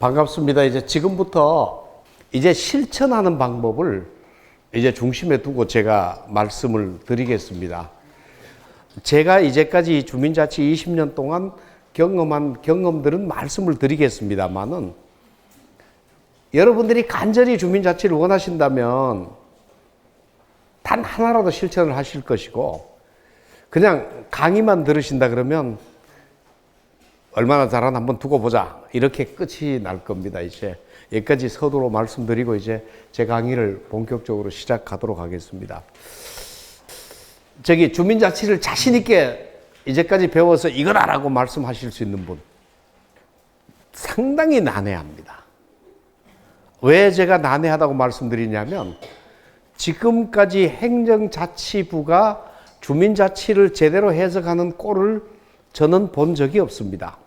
반갑습니다. 이제 지금부터 이제 실천하는 방법을 이제 중심에 두고 제가 말씀을 드리겠습니다. 제가 이제까지 주민자치 20년 동안 경험한 경험들은 말씀을 드리겠습니다만은 여러분들이 간절히 주민자치를 원하신다면 단 하나라도 실천을 하실 것이고 그냥 강의만 들으신다 그러면 얼마나 잘하나 한번 두고 보자 이렇게 끝이 날 겁니다. 이제 여기까지 서두로 말씀드리고 이제 제 강의를 본격적으로 시작하도록 하겠습니다. 주민자치를 자신 있게 이제까지 배워서 이거라라고 말씀하실 수 있는 분 상당히 난해합니다. 왜 제가 난해하다고 말씀드리냐면 지금까지 행정자치부가 주민자치를 제대로 해석하는 꼴을 저는 본 적이 없습니다.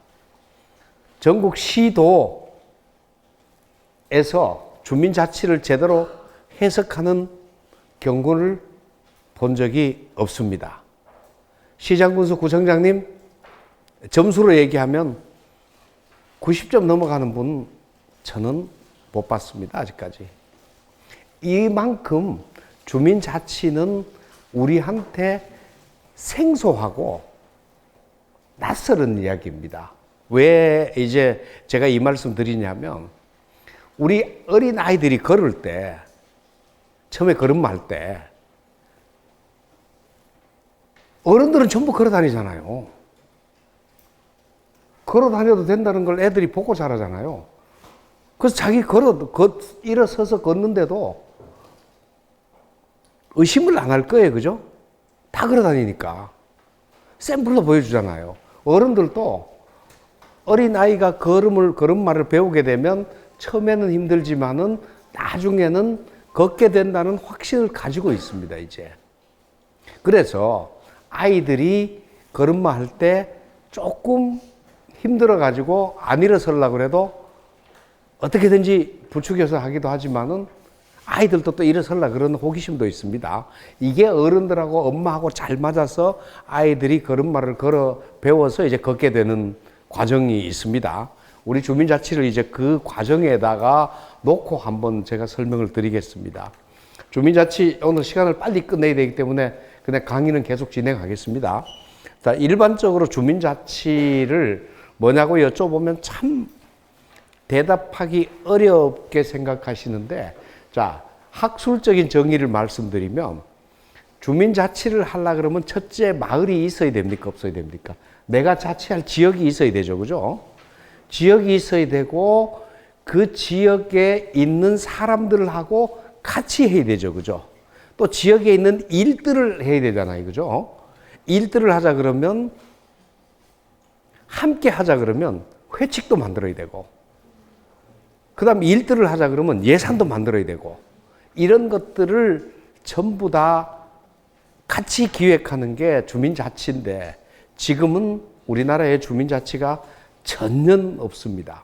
전국 시도에서 주민자치를 제대로 해석하는 경고를 본 적이 없습니다. 시장군수 구청장님 점수로 얘기하면 90점 넘어가는 분 저는 못 봤습니다. 아직까지. 이만큼 주민자치는 우리한테 생소하고 낯설은 이야기입니다. 왜 이제 제가 이 말씀 드리냐면 우리 어린 아이들이 걸을 때 처음에 걸음마할 때 어른들은 전부 걸어 다니잖아요. 걸어 다녀도 된다는 걸 애들이 보고 자라잖아요. 그래서 자기 일어서서 걷는데도 의심을 안 할 거예요. 그죠? 다 걸어 다니니까. 샘플로 보여주잖아요. 어른들도 어린아이가 걸음마를 배우게 되면 처음에는 힘들지만은 나중에는 걷게 된다는 확신을 가지고 있습니다, 이제. 그래서 아이들이 걸음마 할 때 조금 힘들어가지고 안 일어서려고 그래도 어떻게든지 부추겨서 하기도 하지만은 아이들도 또 일어서려고 그러는 호기심도 있습니다. 이게 어른들하고 엄마하고 잘 맞아서 아이들이 걸음마를 배워서 이제 걷게 되는 과정이 있습니다. 우리 주민자치를 이제 그 과정에다가 놓고 한번 제가 설명을 드리겠습니다. 주민자치 오늘 시간을 빨리 끝내야 되기 때문에 그냥 강의는 계속 진행하겠습니다. 자, 일반적으로 주민자치를 뭐냐고 여쭤보면 참 대답하기 어렵게 생각하시는데 자, 학술적인 정의를 말씀드리면 주민자치를 하려고 그러면 첫째 마을이 있어야 됩니까? 없어야 됩니까? 내가 자치할 지역이 있어야 되죠. 그죠? 지역이 있어야 되고 그 지역에 있는 사람들하고 같이 해야 되죠. 그죠? 또 지역에 있는 일들을 해야 되잖아요. 그죠? 일들을 하자 그러면 함께 하자 그러면 회칙도 만들어야 되고 그 다음 일들을 하자 그러면 예산도 만들어야 되고 이런 것들을 전부 다 같이 기획하는 게 주민자치인데 지금은 우리나라의 주민자치가 전혀 없습니다.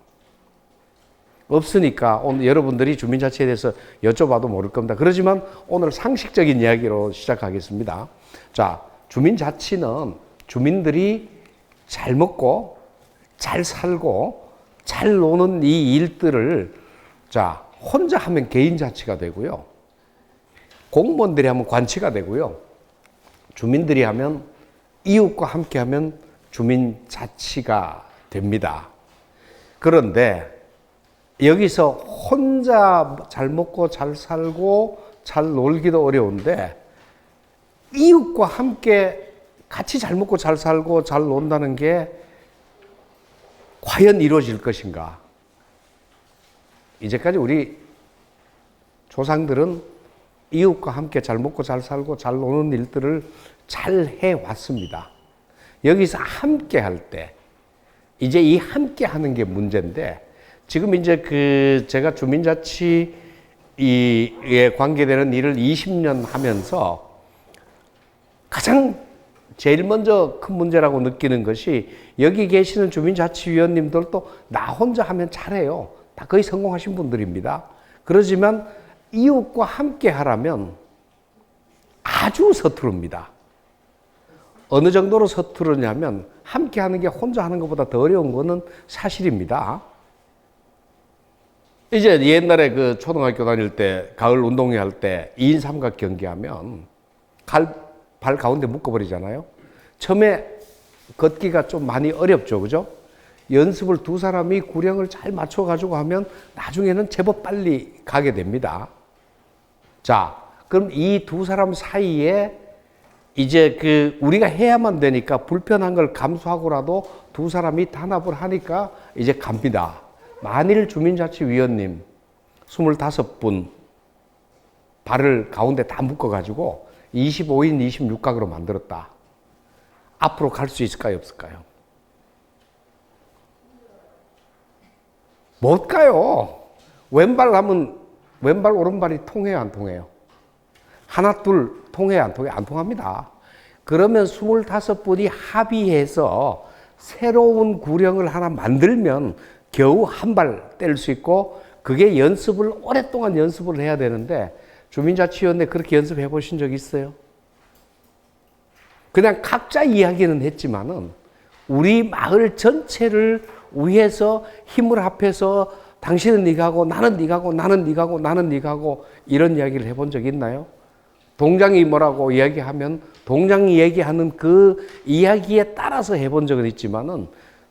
없으니까 오늘 여러분들이 주민자치에 대해서 여쭤봐도 모를 겁니다. 그렇지만 오늘 상식적인 이야기로 시작하겠습니다. 자, 주민자치는 주민들이 잘 먹고 잘 살고 잘 노는 이 일들을 자 혼자 하면 개인자치가 되고요. 공무원들이 하면 관치가 되고요. 주민들이 하면 이웃과 함께 하면 주민자치가 됩니다. 그런데 여기서 혼자 잘 먹고 잘 살고 잘 놀기도 어려운데 이웃과 함께 같이 잘 먹고 잘 살고 잘 논다는 게 과연 이루어질 것인가? 이제까지 우리 조상들은 이웃과 함께 잘 먹고 잘 살고 잘 노는 일들을 잘 해왔습니다. 여기서 함께 할 때, 이제 이 함께 하는 게 문제인데, 지금 이제 제가 주민자치에 관계되는 일을 20년 하면서 가장 제일 먼저 큰 문제라고 느끼는 것이 여기 계시는 주민자치위원님들도 나 혼자 하면 잘해요. 다 거의 성공하신 분들입니다. 그러지만 이웃과 함께 하라면 아주 서투릅니다. 어느 정도로 서투르냐면 함께 하는 게 혼자 하는 것보다 더 어려운 것은 사실입니다. 이제 옛날에 그 초등학교 다닐 때 가을 운동회 할 때 2인 삼각 경기하면 발 가운데 묶어버리잖아요. 처음에 걷기가 좀 많이 어렵죠. 그죠? 연습을 두 사람이 구령을 잘 맞춰가지고 하면 나중에는 제법 빨리 가게 됩니다. 자, 그럼 이 두 사람 사이에 이제 그 우리가 해야만 되니까 불편한 걸 감수하고라도 두 사람이 단합을 하니까 이제 갑니다. 만일 주민자치위원님 25분 발을 가운데 다 묶어가지고 25인 26각으로 만들었다. 앞으로 갈 수 있을까요? 없을까요? 못 가요. 왼발 하면 왼발 오른발이 통해요, 안 통해요? 하나 둘 통해요, 안 통해요? 안 통합니다. 그러면 25분이 합의해서 새로운 구령을 하나 만들면 겨우 한 발 뗄 수 있고, 그게 연습을 오랫동안 연습을 해야 되는데 주민자치위원회 그렇게 연습해 보신 적 있어요? 그냥 각자 이야기는 했지만은 우리 마을 전체를 위해서 힘을 합해서 당신은 네가 하고 나는 네가 하고 나는 네가 하고 나는 네가 하고 이런 이야기를 해본 적 있나요? 동장이 뭐라고 이야기하면 동장이 얘기하는 그 이야기에 따라서 해본 적은 있지만은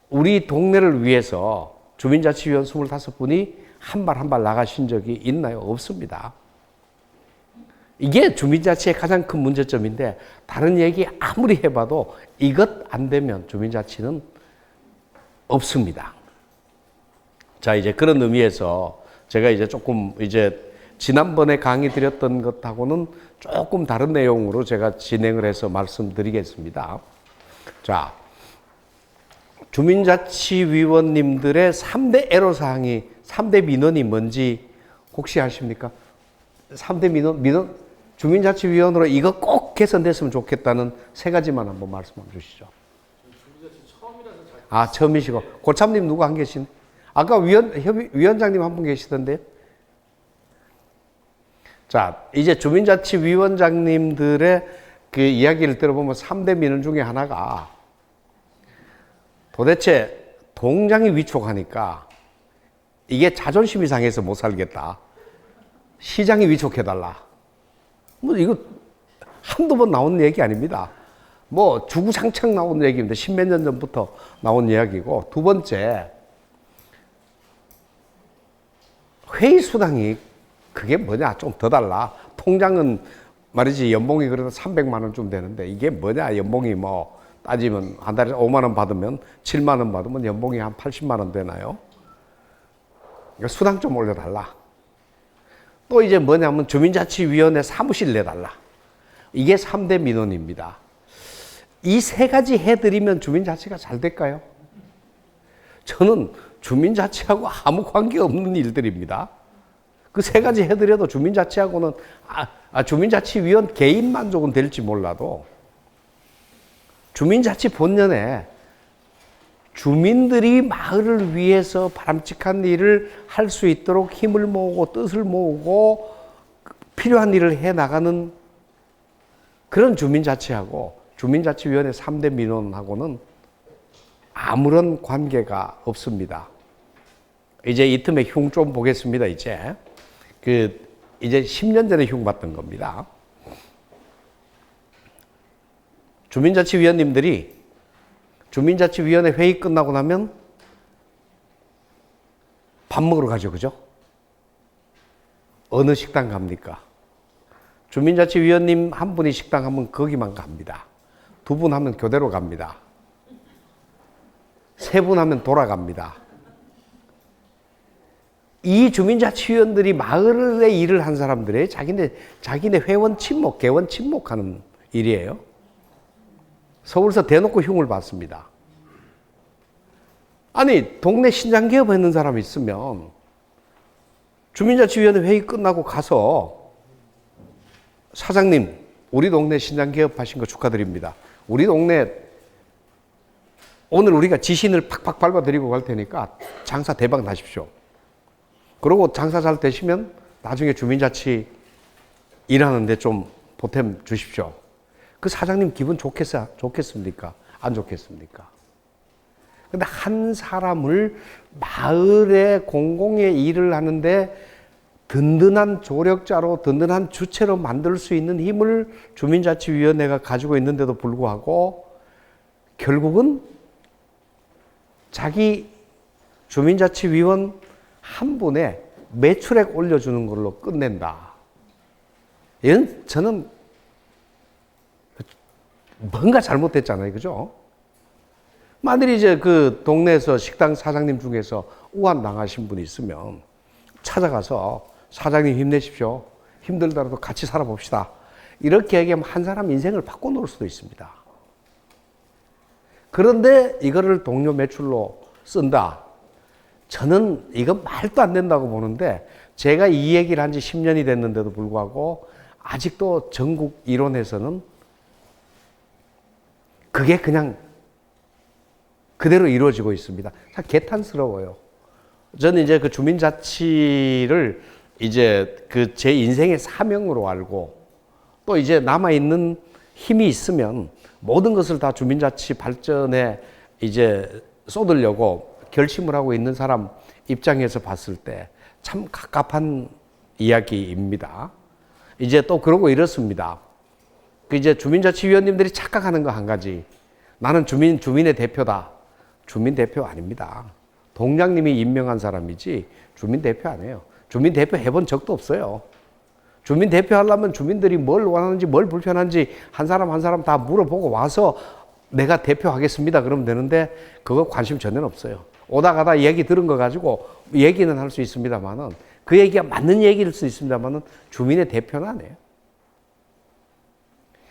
우리 동네를 위해서 주민자치위원 25분이 한 발 한 발 나가신 적이 있나요? 없습니다. 이게 주민자치의 가장 큰 문제점인데 다른 얘기 아무리 해봐도 이것 안 되면 주민자치는 없습니다. 자, 이제 그런 의미에서 제가 이제 조금 이제 지난번에 강의 드렸던 것하고는 조금 다른 내용으로 제가 진행을 해서 말씀드리겠습니다. 자, 주민자치위원님들의 3대 애로사항이, 3대 민원이 뭔지 혹시 아십니까? 3대 민원, 주민자치위원으로 이거 꼭 개선됐으면 좋겠다는 세 가지만 한번 말씀해 주시죠. 아, 처음이시고. 고참님 누구 안 계신? 아까 위원장님 한 분 계시던데요? 자, 이제 주민자치위원장님들의 그 이야기를 들어보면 3대 민원 중에 하나가 도대체 동장이 위촉하니까 이게 자존심이 상해서 못 살겠다. 시장이 위촉해달라. 뭐 이거 한두 번 나온 얘기 아닙니다. 뭐 주구장창 나온 얘기입니다. 십몇 년 전부터 나온 이야기고, 두 번째, 회의 수당이 그게 뭐냐, 좀 더 달라. 통장은 말이지 연봉이 그래도 300만 원쯤 되는데 이게 뭐냐, 연봉이 뭐 따지면 한 달에 5만 원 받으면 7만 원 받으면 연봉이 한 80만 원 되나요? 그러니까 수당 좀 올려달라. 또 이제 뭐냐면 주민자치위원회 사무실 내달라. 이게 3대 민원입니다. 이 세 가지 해드리면 주민자치가 잘 될까요? 저는 주민자치하고 아무 관계없는 일들입니다. 그 세 가지 해드려도 주민자치하고는 주민자치위원 개인 만족은 될지 몰라도 주민자치 본연에 주민들이 마을을 위해서 바람직한 일을 할 수 있도록 힘을 모으고 뜻을 모으고 필요한 일을 해 나가는 그런 주민자치하고 주민자치위원회 3대 민원하고는 아무런 관계가 없습니다. 이제 이 틈에 흉 좀 보겠습니다. 이제 10년 전에 흉 봤던 겁니다. 주민자치위원님들이 주민자치위원회 회의 끝나고 나면 밥 먹으러 가죠. 그죠? 어느 식당 갑니까? 주민자치위원님 한 분이 식당 하면 거기만 갑니다. 두 분 하면 교대로 갑니다. 세 분 하면 돌아갑니다. 이 주민자치위원들이 마을의 일을 한 사람들의 자기네 회원 친목, 개원 친목하는 일이에요. 서울서 대놓고 흉을 봤습니다. 아니, 동네 신장개업 했는 사람이 있으면 주민자치위원회 회의 끝나고 가서 사장님, 우리 동네 신장개업 하신 거 축하드립니다. 우리 동네 오늘 우리가 지신을 팍팍 밟아드리고 갈 테니까 장사 대박 나십시오. 그리고 장사 잘 되시면 나중에 주민자치 일하는데 좀 보탬 주십시오. 그 사장님 기분 좋겠습니까? 안 좋겠습니까? 근데 한 사람을 마을의 공공의 일을 하는데 든든한 조력자로, 든든한 주체로 만들 수 있는 힘을 주민자치위원회가 가지고 있는데도 불구하고 결국은 자기 주민자치위원 한 분의 매출액 올려주는 걸로 끝낸다. 이건 저는 뭔가 잘못됐잖아요. 그죠? 만일 이제 그 동네에서 식당 사장님 중에서 우한 당하신 분이 있으면 찾아가서 사장님 힘내십시오. 힘들더라도 같이 살아봅시다. 이렇게 얘기하면 한 사람 인생을 바꿔놓을 수도 있습니다. 그런데 이거를 동료 매출로 쓴다. 저는 이건 말도 안 된다고 보는데 제가 이 얘기를 한 지 10년이 됐는데도 불구하고 아직도 전국 이론에서는 그게 그냥 그대로 이루어지고 있습니다. 참 개탄스러워요. 저는 이제 그 주민자치를 이제 그 제 인생의 사명으로 알고 또 이제 남아있는 힘이 있으면 모든 것을 다 주민자치 발전에 이제 쏟으려고 결심을 하고 있는 사람 입장에서 봤을 때 참 갑갑한 이야기입니다. 이제 또 그러고 이렇습니다. 그 이제 주민자치위원님들이 착각하는 거 한 가지. 나는 주민의 대표다. 주민 대표 아닙니다. 동장님이 임명한 사람이지 주민 대표 아니에요. 주민 대표 해본 적도 없어요. 주민 대표 하려면 주민들이 뭘 원하는지 뭘 불편한지 한 사람 한 사람 다 물어보고 와서 내가 대표하겠습니다. 그러면 되는데 그거 관심 전혀 없어요. 오다 가다 얘기 들은 거 가지고 얘기는 할 수 있습니다만은 그 얘기가 맞는 얘기일 수 있습니다만은 주민의 대표는 아니에요.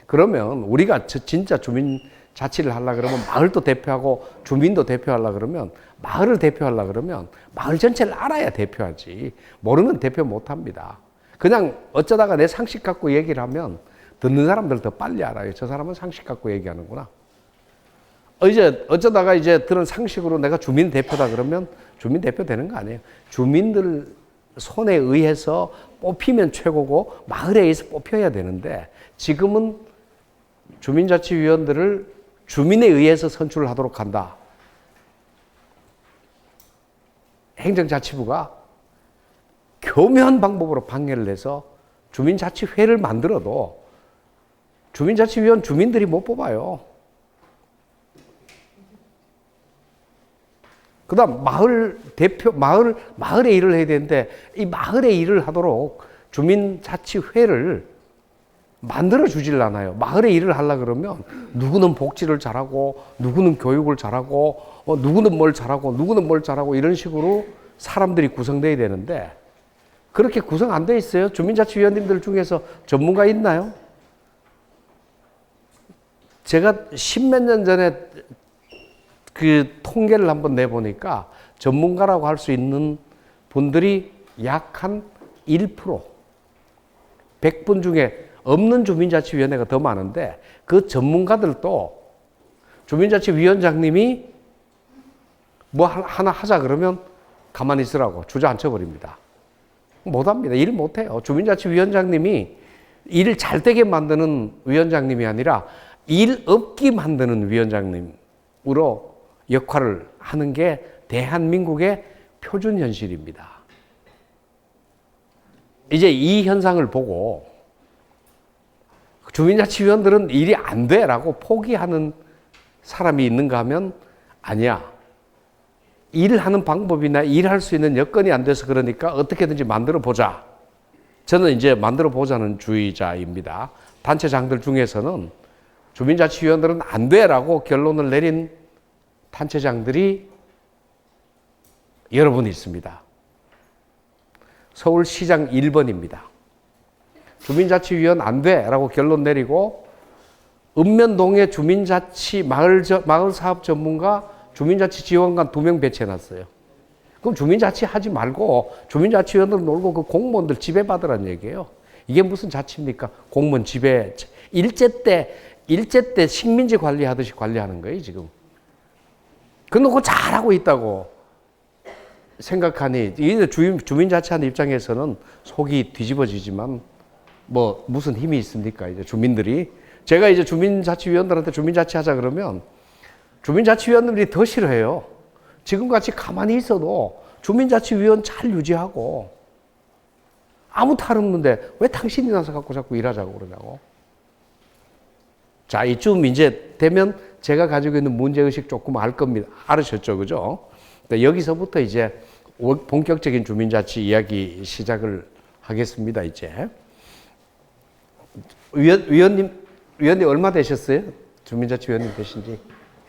그러면 우리가 진짜 주민 자치를 하려고 그러면 마을도 대표하고 주민도 대표하려고 그러면 마을을 대표하려고 그러면 마을 전체를 알아야 대표하지. 모르면 대표 못 합니다. 그냥 어쩌다가 내 상식 갖고 얘기를 하면 듣는 사람들 더 빨리 알아요. 저 사람은 상식 갖고 얘기하는구나. 이제 어쩌다가 이제 들은 상식으로 내가 주민 대표다 그러면 주민 대표 되는 거 아니에요. 주민들 손에 의해서 뽑히면 최고고 마을에 의해서 뽑혀야 되는데 지금은 주민자치위원들을 주민에 의해서 선출을 하도록 한다. 행정자치부가 교묘한 방법으로 방해를 내서 주민자치회를 만들어도 주민자치위원 주민들이 못 뽑아요. 그 다음 마을 대표, 마을의 일을 해야 되는데 이 마을의 일을 하도록 주민자치회를 만들어 주질 않아요. 마을의 일을 하려고 그러면 누구는 복지를 잘하고 누구는 교육을 잘하고 누구는 뭘 잘하고 누구는 뭘 잘하고 이런 식으로 사람들이 구성돼야 되는데 그렇게 구성 안 돼 있어요. 주민자치위원님들 중에서 전문가 있나요? 제가 십몇 년 전에 그 통계를 한번 내보니까 전문가라고 할 수 있는 분들이 약 한 1%, 100분 중에 없는 주민자치위원회가 더 많은데 그 전문가들도 주민자치위원장님이 뭐 하나 하자 그러면 가만히 있으라고 주저앉혀 버립니다. 못합니다. 일 못해요. 주민자치위원장님이 일을 잘 되게 만드는 위원장님이 아니라 일 없게 만드는 위원장님으로 역할을 하는 게 대한민국의 표준 현실입니다. 이제 이 현상을 보고 주민자치위원들은 일이 안 돼라고 포기하는 사람이 있는가 하면 아니야. 일을 하는 방법이나 일할 수 있는 여건이 안 돼서 그러니까 어떻게든지 만들어 보자. 저는 이제 만들어 보자는 주의자입니다. 단체장들 중에서는 주민자치위원들은 안 돼라고 결론을 내린 단체장들이 여러 분 있습니다. 서울시장 1번입니다. 주민자치위원 안 돼라고 결론 내리고 읍면동에 주민자치 마을사업 전문가 주민자치지원관 2명 배치해놨어요. 그럼 주민자치 하지 말고 주민자치위원들 놀고 그 공무원들 지배받으라는 얘기예요. 이게 무슨 자치입니까? 공무원 지배. 일제 때 식민지 관리하듯이 관리하는 거예요, 지금. 그놓고 잘하고 있다고 생각하니, 이게 주민자치하는 입장에서는 속이 뒤집어지지만, 뭐, 무슨 힘이 있습니까? 이제 주민들이. 제가 이제 주민자치위원들한테 주민자치 하자 그러면, 주민자치위원들이 더 싫어해요. 지금같이 가만히 있어도 주민자치위원 잘 유지하고 아무 탈 없는데 왜 당신이 나서 갖고 자꾸 일하자고 그러냐고. 자, 이쯤 이제 되면 제가 가지고 있는 문제의식 조금 알 겁니다. 알으셨죠? 그죠? 그러니까 여기서부터 이제 본격적인 주민자치 이야기 시작을 하겠습니다, 이제. 위원님 얼마 되셨어요? 주민자치위원님 되신지?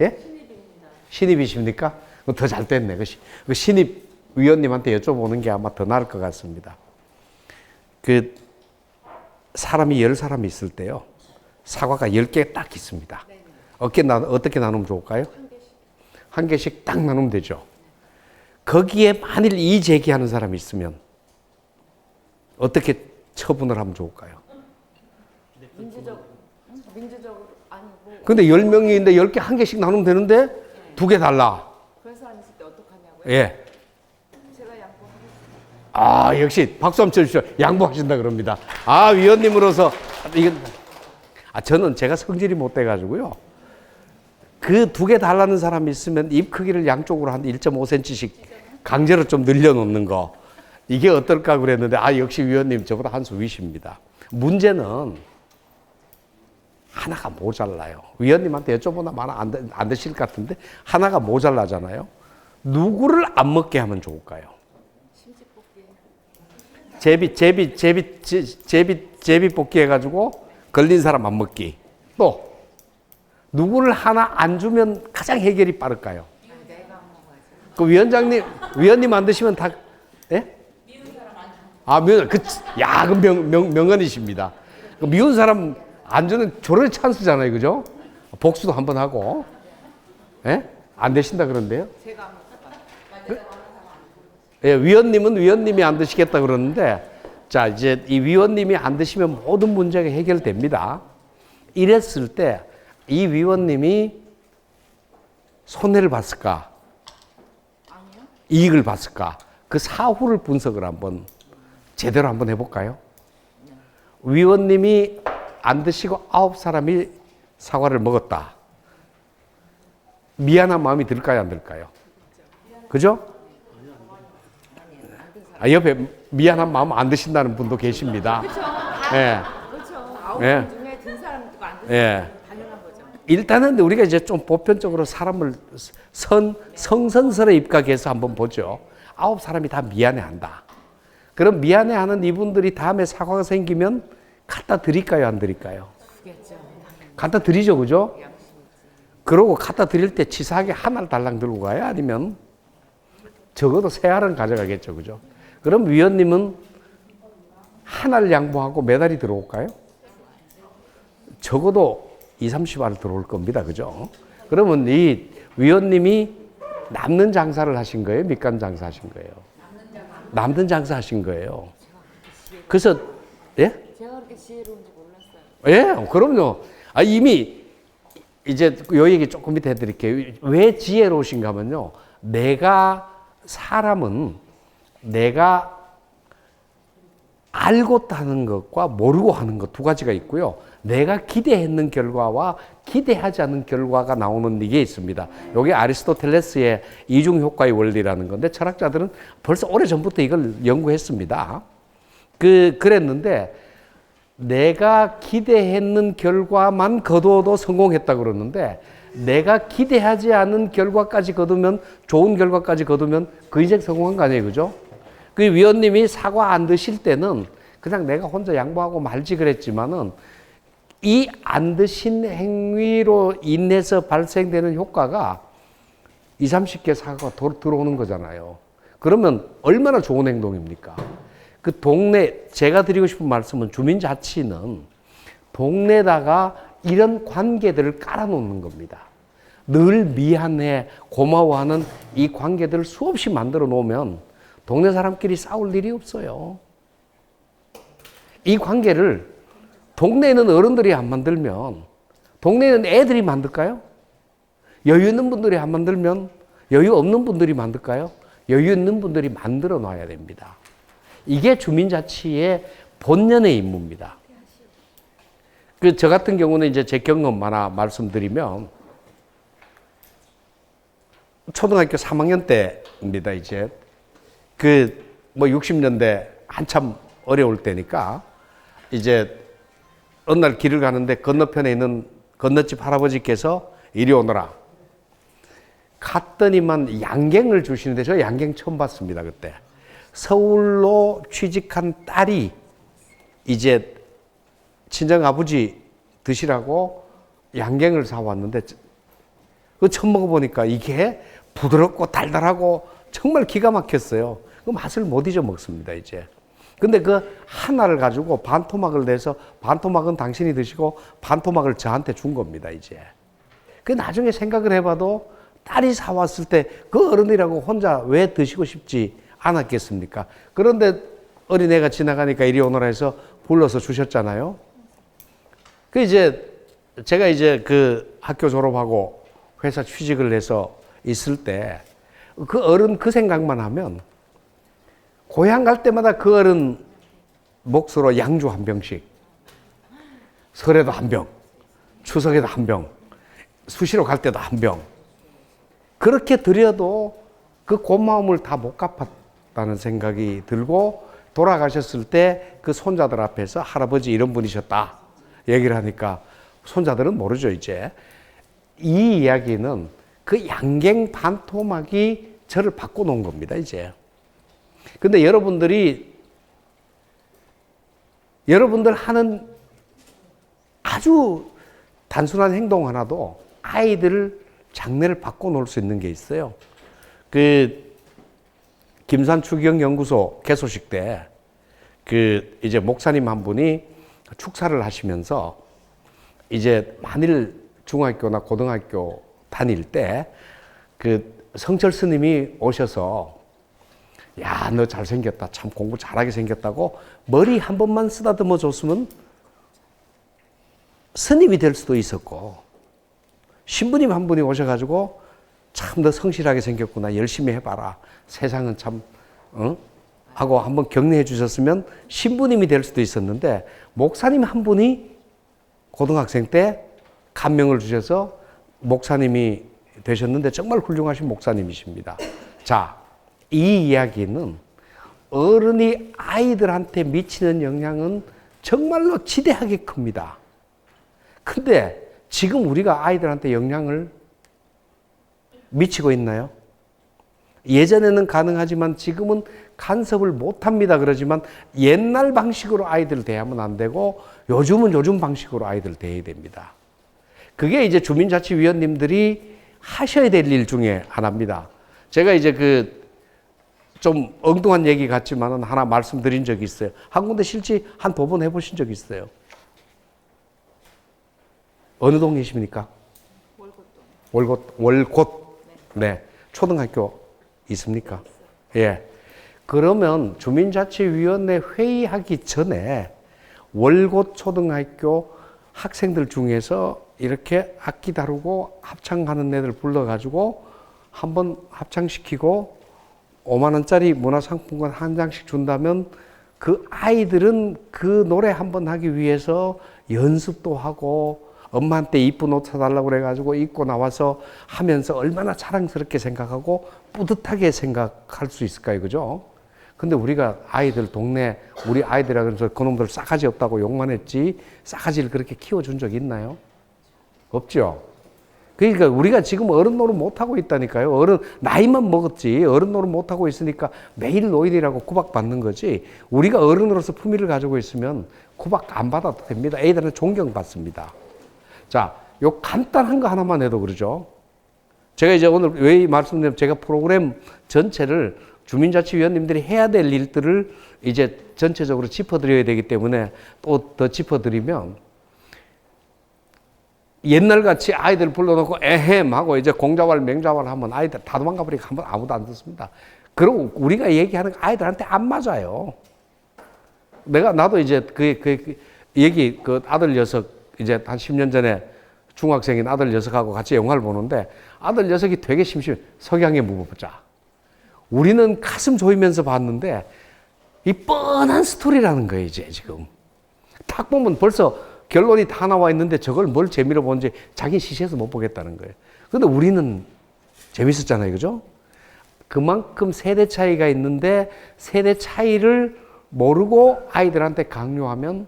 예? 신입입니다. 신입이십니까? 더 잘 됐네. 그 신입 위원님한테 여쭤보는 게 아마 더 나을 것 같습니다. 그 사람이 10사람이 있을 때요. 사과가 10개 딱 있습니다. 어떻게 나누면 좋을까요? 한 개씩 딱 나누면 되죠. 거기에 만일 이의 제기하는 사람이 있으면 어떻게 처분을 하면 좋을까요? 민주적으로 아니 뭐. 근데 10명인데 10개 한 개씩 나누면 되는데 2개 달라. 그런 사람 있을 때 어떡하냐고요? 예. 제가 양보하겠습니다. 아, 역시 박수 한번 쳐주십시오. 양보하신다 그럽니다. 아, 위원님으로서 이건 저는 제가 성질이 못 돼가지고요. 그 2개 달라는 사람이 있으면 입 크기를 양쪽으로 한 1.5cm씩 강제로 좀 늘려놓는 거. 이게 어떨까 그랬는데 역시 위원님 저보다 한 수 위십니다. 문제는 하나가 모자라요. 위원님한테 여쭤보나 안 되실 것 같은데 하나가 모자라잖아요. 누구를 안 먹게 하면 좋을까요? 제비 뽑기 해가지고 걸린 사람 안 먹기. 또 누구를 하나 안 주면 가장 해결이 빠를까요? 내가 안 먹어야지. 그 위원님 안 드시면 다, 예? 미운 사람 안 주. 그럼 명언이십니다. 그 미운 사람 안 주는 저럴 찬스잖아요, 그죠? 복수도 한번 하고, 예? 안 되신다 그런데요? 제가 안 먹어요. 예, 위원님이 안 드시겠다 그러는데, 자, 이제 이 위원님이 안 드시면 모든 문제가 해결됩니다. 이랬을 때, 이 위원님이 손해를 봤을까? 아니요. 이익을 봤을까? 그 사후를 분석을 제대로 한번 해볼까요? 위원님이 안 드시고 9사람이 사과를 먹었다. 미안한 마음이 들까요, 안 들까요? 그죠? 옆에 미안한 마음 안 드신다는 분도 계십니다. 그렇죠. 예. 그렇죠. 9명 예. 중에 든 사람 누가 안 드는 예. 사람 당연한 거죠. 일단은 우리가 이제 좀 보편적으로 사람을 성선설에 입각해서 한번 보죠. 9사람이 다 미안해한다. 그럼 미안해하는 이분들이 다음에 사과가 생기면 갖다 드릴까요, 안 드릴까요? 그겠죠. 갖다 드리죠, 그죠? 그러고 갖다 드릴 때 치사하게 하나를 달랑 들고 가요? 아니면 적어도 세 알은 가져가겠죠, 그죠? 그럼 위원님은 하나를 양보하고 메달이 들어올까요? 적어도 20-30알 들어올 겁니다, 그죠? 그러면 이 위원님이 남는 장사를 하신 거예요? 밑간 장사 하신 거예요? 남는 장사 하신 거예요. 그래서, 예? 제가 그렇게 지혜로운지 몰랐어요. 예, 그럼요. 이미 이제 요 얘기 조금 밑에 해드릴게요. 왜 지혜로우신가 하면요. 사람은 내가 알고 하는 것과 모르고 하는 것 2가지가 있고요. 내가 기대했는 결과와 기대하지 않은 결과가 나오는 이게 있습니다. 이게 아리스토텔레스의 이중효과의 원리라는 건데 철학자들은 벌써 오래전부터 이걸 연구했습니다. 그랬는데 내가 기대했는 결과만 거두어도 성공했다 그러는데 내가 기대하지 않은 결과까지 거두면 좋은 결과까지 거두면 그 인생 성공한 거 아니에요, 그죠? 그 위원님이 사과 안 드실 때는 그냥 내가 혼자 양보하고 말지 그랬지만은 이 안 드신 행위로 인해서 발생되는 효과가 20-30개 사과가 들어오는 거잖아요. 그러면 얼마나 좋은 행동입니까? 그 동네, 제가 드리고 싶은 말씀은 주민자치는 동네에다가 이런 관계들을 깔아놓는 겁니다. 늘 미안해, 고마워하는 이 관계들을 수없이 만들어 놓으면 동네 사람끼리 싸울 일이 없어요. 이 관계를 동네에 있는 어른들이 안 만들면 동네에 있는 애들이 만들까요? 여유 있는 분들이 안 만들면 여유 없는 분들이 만들까요? 여유 있는 분들이 만들어 놔야 됩니다. 이게 주민자치의 본연의 임무입니다. 저 같은 경우는 이제 제 경험 하나 말씀드리면 초등학교 3학년 때입니다, 이제. 뭐 60년대 한참 어려울 때니까, 이제 어느 날 길을 가는데 건너편에 있는 건너집 할아버지께서 이리 오너라. 갔더니만 양갱을 주시는데, 저 양갱 처음 봤습니다, 그때. 서울로 취직한 딸이 이제 친정 아버지 드시라고 양갱을 사왔는데, 그 처음 먹어보니까 이게 부드럽고 달달하고 정말 기가 막혔어요. 그 맛을 못 잊어 먹습니다, 이제. 근데 그 하나를 가지고 반토막을 내서 반토막은 당신이 드시고 반토막을 저한테 준 겁니다, 이제. 그 나중에 생각을 해봐도 딸이 사왔을 때 그 어른이라고 혼자 왜 드시고 싶지 않았겠습니까? 그런데 어린애가 지나가니까 이리 오너라 해서 불러서 주셨잖아요. 그 이제 제가 이제 그 학교 졸업하고 회사 취직을 해서 있을 때 그 어른 그 생각만 하면 고향 갈 때마다 그 어른 몫으로 양주 한 병씩, 설에도 한 병, 추석에도 한 병, 수시로 갈 때도 한 병. 그렇게 드려도 그 고마움을 다 못 갚았다는 생각이 들고, 돌아가셨을 때 그 손자들 앞에서 할아버지 이런 분이셨다 얘기를 하니까 손자들은 모르죠, 이제. 이 이야기는 그 양갱 반토막이 저를 바꿔놓은 겁니다, 이제. 근데 여러분들 하는 아주 단순한 행동 하나도 아이들 장래를 바꿔놓을 수 있는 게 있어요. 그 김산 추기경 연구소 개소식 때 그 이제 목사님 한 분이 축사를 하시면서 이제 만일 중학교나 고등학교 다닐 때 그 성철 스님이 오셔서 야, 너 잘생겼다. 참 공부 잘하게 생겼다고 머리 한 번만 쓰다듬어 줬으면 스님이 될 수도 있었고, 신부님 한 분이 오셔가지고 참 너 성실하게 생겼구나. 열심히 해봐라. 세상은 참, 하고 한번 격려해 주셨으면 신부님이 될 수도 있었는데, 목사님 한 분이 고등학생 때 감명을 주셔서 목사님이 되셨는데 정말 훌륭하신 목사님이십니다. 자, 이 이야기는 어른이 아이들한테 미치는 영향은 정말로 지대하게 큽니다. 근데 지금 우리가 아이들한테 영향을 미치고 있나요? 예전에는 가능하지만 지금은 간섭을 못합니다. 그러지만 옛날 방식으로 아이들을 대하면 안 되고 요즘은 요즘 방식으로 아이들을 대해야 됩니다. 그게 이제 주민자치위원님들이 하셔야 될 일 중에 하나입니다. 제가 이제 좀 엉뚱한 얘기 같지만은 하나 말씀드린 적이 있어요. 한 군데 실제 한 두 번 해보신 적이 있어요. 어느 동이십니까? 월곶. 네. 초등학교 있습니까? 예. 그러면 주민자치위원회 회의하기 전에 월곶 초등학교 학생들 중에서 이렇게 악기 다루고 합창하는 애들 불러가지고 한번 합창시키고 5만 원짜리 문화상품권 한 장씩 준다면 그 아이들은 그 노래 한번 하기 위해서 연습도 하고 엄마한테 이쁜 옷 사달라고 그래가지고 입고 나와서 하면서 얼마나 자랑스럽게 생각하고 뿌듯하게 생각할 수 있을까요? 그죠? 근데 우리가 아이들 동네 우리 아이들이라 그래서 그놈들 싸가지 없다고 욕만 했지 싸가지를 그렇게 키워준 적 있나요? 없죠. 그러니까 우리가 지금 어른 노릇 못하고 있다니까요. 어른 나이만 먹었지 어른 노릇 못하고 있으니까 매일 노일이라고 구박받는 거지, 우리가 어른으로서 품위를 가지고 있으면 구박 안 받아도 됩니다. 애들은 존경받습니다. 자, 요 간단한 거 하나만 해도 그러죠. 제가 이제 오늘 왜 말씀드리면 제가 프로그램 전체를 주민자치위원님들이 해야 될 일들을 이제 전체적으로 짚어드려야 되기 때문에 또 더 짚어드리면, 옛날같이 아이들 불러놓고 에헴 하고 이제 공자왈 맹자왈 하면 아이들 다 도망가 버리고 한번 아무도 안 듣습니다. 그리고 우리가 얘기하는 거 아이들한테 안 맞아요. 나도 이제 얘기 아들 녀석 이제 한 10년 전에 중학생인 아들 녀석하고 같이 영화를 보는데 아들 녀석이 되게 심심해. 석양에 묵어보자. 우리는 가슴 조이면서 봤는데 이 뻔한 스토리라는 거예요, 이제 지금. 딱 보면 벌써 결론이 다 나와 있는데 저걸 뭘 재미로 보는지 자기 시시해서 못 보겠다는 거예요. 근데 우리는 재밌었잖아요. 그죠? 그만큼 세대 차이가 있는데 세대 차이를 모르고 아이들한테 강요하면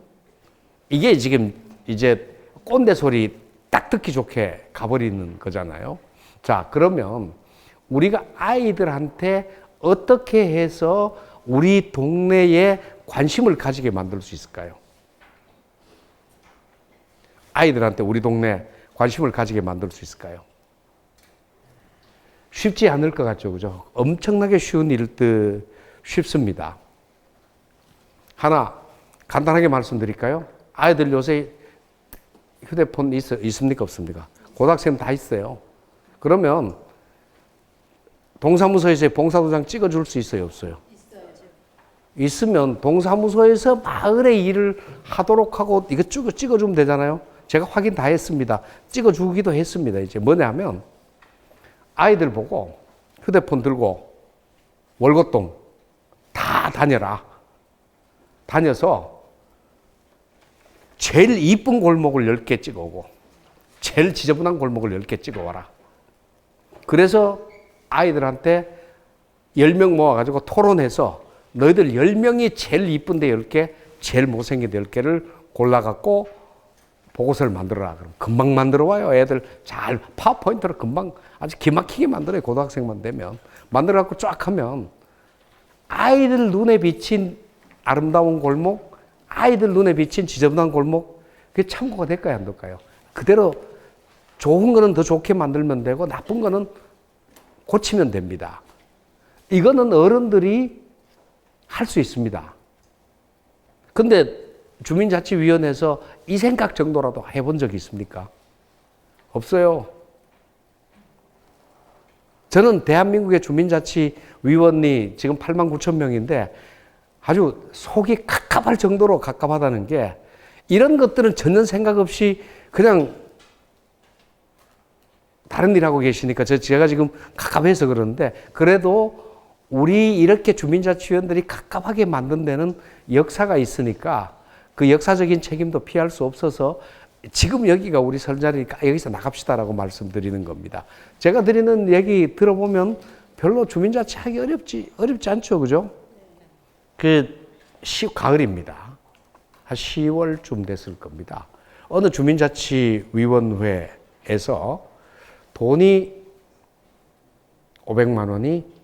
이게 지금 이제 꼰대 소리 딱 듣기 좋게 가버리는 거잖아요. 자, 그러면 우리가 아이들한테 어떻게 해서 우리 동네에 관심을 가지게 만들 수 있을까요? 아이들한테 우리 동네 관심을 가지게 만들 수 있을까요? 쉽지 않을 것 같죠, 그죠? 엄청나게 쉬운 일들 쉽습니다. 하나 간단하게 말씀드릴까요? 아이들 요새 휴대폰 있습니까, 없습니까? 고등학생 다 있어요. 그러면 동사무소에서 봉사도장 찍어줄 수 있어요, 없어요? 있으면 동사무소에서 마을의 일을 하도록 하고 이거 찍어주면 되잖아요. 제가 확인 다 했습니다. 찍어주기도 했습니다. 이제 뭐냐면 아이들 보고 휴대폰 들고 월곡동 다 다녀라. 다녀서 제일 이쁜 골목을 10개 찍어오고 제일 지저분한 골목을 10개 찍어와라. 그래서 아이들한테 10명 모아가지고 토론해서 너희들 10명이 제일 이쁜데 10개, 제일 못생긴 10개를 골라갖고 보고서를 만들어라. 그럼 금방 만들어 와요. 애들 잘 파워포인트로 금방 아주 기막히게 만들어요. 고등학생만 되면. 만들어갖고 쫙 하면 아이들 눈에 비친 아름다운 골목, 아이들 눈에 비친 지저분한 골목, 그게 참고가 될까요? 안 될까요? 그대로 좋은 거는 더 좋게 만들면 되고 나쁜 거는 고치면 됩니다. 이거는 어른들이 할 수 있습니다. 근데 주민자치위원회에서 이 생각 정도라도 해본 적이 있습니까? 없어요. 저는 대한민국의 주민자치위원이 지금 8만 9천 명인데 아주 속이 갑갑할 정도로 갑갑하다는 게 이런 것들은 전혀 생각 없이 그냥 다른 일 하고 계시니까 제가 지금 갑갑해서 그러는데 그래도 우리 이렇게 주민자치위원들이 갑갑하게 만든 데는 역사가 있으니까 그 역사적인 책임도 피할 수 없어서 지금 여기가 우리 설 자리니까 여기서 나갑시다라고 말씀드리는 겁니다. 제가 드리는 얘기 들어보면 별로 주민자치하기 어렵지 않죠, 그죠? 가을입니다. 한 10월쯤 됐을 겁니다. 어느 주민자치위원회에서 돈이 500만 원이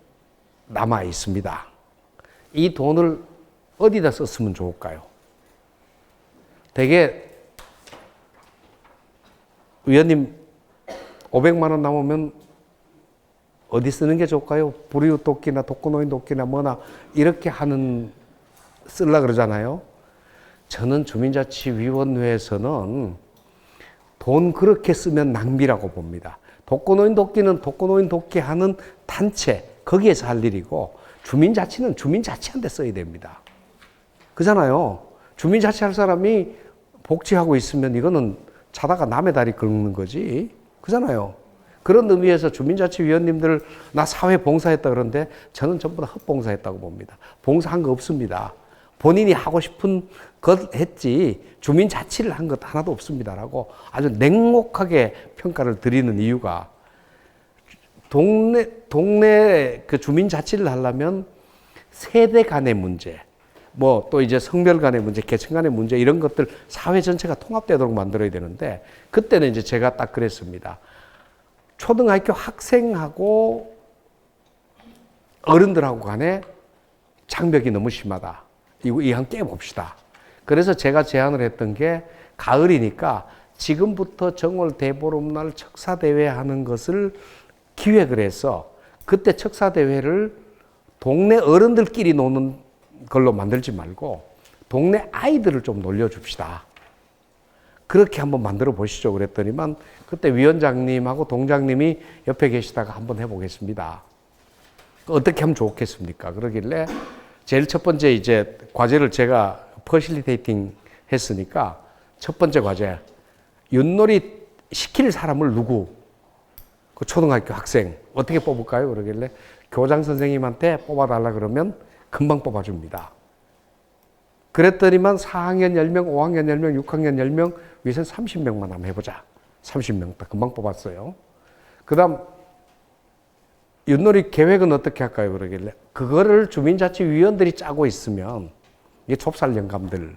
남아 있습니다. 이 돈을 어디다 썼으면 좋을까요? 되게 위원님 500만 원 남으면 어디 쓰는 게 좋을까요? 불이웃 돕기나 독거노인 돕기나 뭐나 이렇게 쓰려고 그러잖아요. 저는 주민자치위원회에서는 돈 그렇게 쓰면 낭비라고 봅니다. 독거노인 돕기는 독거노인 돕기 하는 단체, 거기에서 할 일이고 주민자치는 주민자치한테 써야 됩니다. 그잖아요. 주민자치 할 사람이 복지하고 있으면 이거는 자다가 남의 다리 긁는 거지. 그잖아요. 그런 의미에서 주민자치위원님들 나 사회 봉사했다 그러는데 저는 전부 다 헛봉사했다고 봅니다. 봉사한 거 없습니다. 본인이 하고 싶은 것 했지 주민자치를 한 것 하나도 없습니다라고 아주 냉혹하게 평가를 드리는 이유가 동네 그 주민자치를 하려면 세대 간의 문제, 뭐 또 이제 성별 간의 문제, 계층 간의 문제 이런 것들 사회 전체가 통합되도록 만들어야 되는데 그때는 이제 제가 딱 그랬습니다. 초등학교 학생하고 어른들하고 간에 장벽이 너무 심하다. 이 한 깨봅시다. 그래서 제가 제안을 했던 게 가을이니까 지금부터 정월 대보름날 척사대회 하는 것을 기획을 해서 그때 척사대회를 동네 어른들끼리 노는 걸로 만들지 말고 동네 아이들을 좀 놀려줍시다. 그렇게 한번 만들어 보시죠. 그랬더니만 그때 위원장님하고 동장님이 옆에 계시다가 한번 해보겠습니다. 어떻게 하면 좋겠습니까? 그러길래 제일 첫 번째 이제 과제를 제가 퍼실리테이팅 했으니까 첫 번째 과제 윷놀이 시킬 사람을 누구? 그 초등학교 학생 어떻게 뽑을까요? 그러길래 교장 선생님한테 뽑아달라 그러면 금방 뽑아줍니다. 그랬더니만 4학년 10명, 5학년 10명, 6학년 10명, 위에서 30명만 한번 해보자. 30명 딱 금방 뽑았어요. 그 다음 윷놀이 계획은 어떻게 할까요? 그러길래 그거를 주민자치위원들이 짜고 있으면 이게 좁쌀 영감들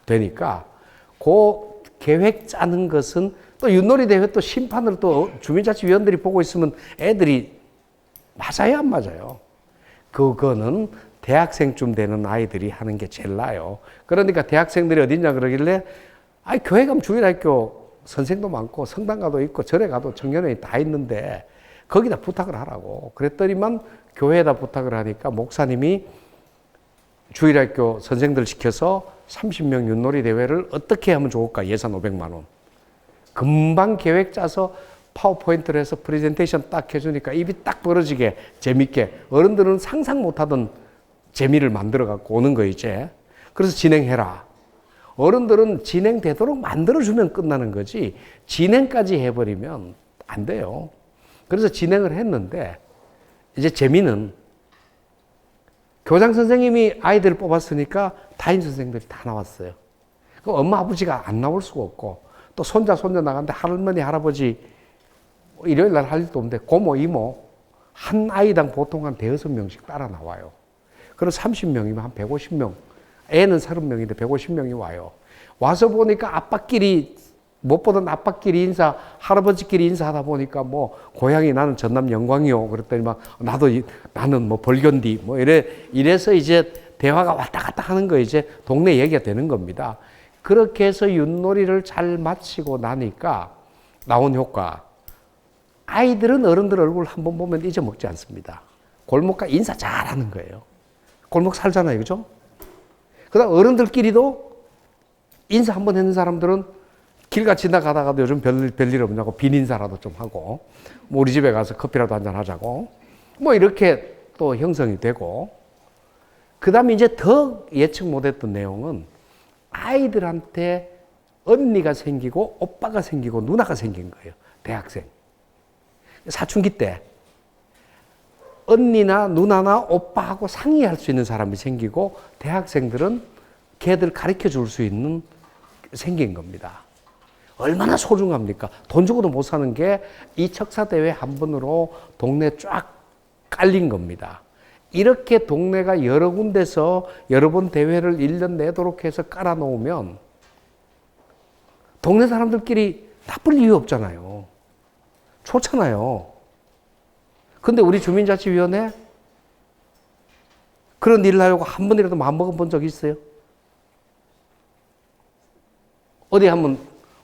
되니까 그 계획 짜는 것은 또 윷놀이 대회 또 심판을 또 주민자치위원들이 보고 있으면 애들이 맞아요, 안 맞아요? 그거는 대학생쯤 되는 아이들이 하는 게 제일 나아요. 그러니까 대학생들이 어딨냐 그러길래 교회 가면 주일학교 선생도 많고 성당가도 있고 절에 가도 청년회의 다 있는데 거기다 부탁을 하라고 그랬더니만 교회에다 부탁을 하니까 목사님이 주일학교 선생들 시켜서 30명 윷놀이 대회를 어떻게 하면 좋을까? 예산 500만 원. 금방 계획 짜서 파워포인트를 해서 프레젠테이션 딱 해주니까 입이 딱 벌어지게 재밌게 어른들은 상상 못하던 재미를 만들어 갖고 오는 거 이제. 그래서 진행해라. 어른들은 진행되도록 만들어주면 끝나는 거지 진행까지 해버리면 안 돼요. 그래서 진행을 했는데 이제 재미는 교장 선생님이 아이들을 뽑았으니까 담임 선생님들이 다 나왔어요. 그 엄마 아버지가 안 나올 수가 없고 또 손자 나가는데 할머니 할아버지 일요일 날 할 일도 없는데 고모 이모 한 아이당 보통 한 5-6명씩 따라 나와요. 그래서 30명이면 한 150명 애는 30명인데 150명이 와요. 와서 보니까 아빠끼리 못 보던 아빠끼리 인사, 할아버지끼리 인사하다 보니까 뭐 고향이 나는 전남 영광이요. 그랬더니 막 나는 뭐 벌견디 뭐 이래서 이제 대화가 왔다 갔다 하는 거 이제 동네 얘기가 되는 겁니다. 그렇게 해서 윷놀이를 잘 마치고 나니까 나온 효과. 아이들은 어른들 얼굴 한번 보면 잊어먹지 않습니다. 골목가 인사 잘하는 거예요. 골목 살잖아요, 그죠? 그다음 어른들끼리도 인사 한번 했는 사람들은 길가 지나가다가도 요즘 별일 없냐고 빈 인사라도 좀 하고 뭐 우리 집에 가서 커피라도 한잔 하자고 뭐 이렇게 또 형성이 되고 그다음에 이제 더 예측 못했던 내용은 아이들한테 언니가 생기고 오빠가 생기고 누나가 생긴 거예요. 대학생. 사춘기 때 언니나 누나나 오빠하고 상의할 수 있는 사람이 생기고 대학생들은 걔들 가르쳐 줄 수 있는 생긴 겁니다. 얼마나 소중합니까? 돈 주고도 못 사는 게 이 척사대회 한 번으로 동네 쫙 깔린 겁니다. 이렇게 동네가 여러 군데서 여러 번 대회를 1년 내도록 해서 깔아놓으면 동네 사람들끼리 나쁠 이유 없잖아요. 좋잖아요. 근데 우리 주민자치위원회 그런 일을 하려고 한 번이라도 마음먹어 본 적 있어요? 어디 한번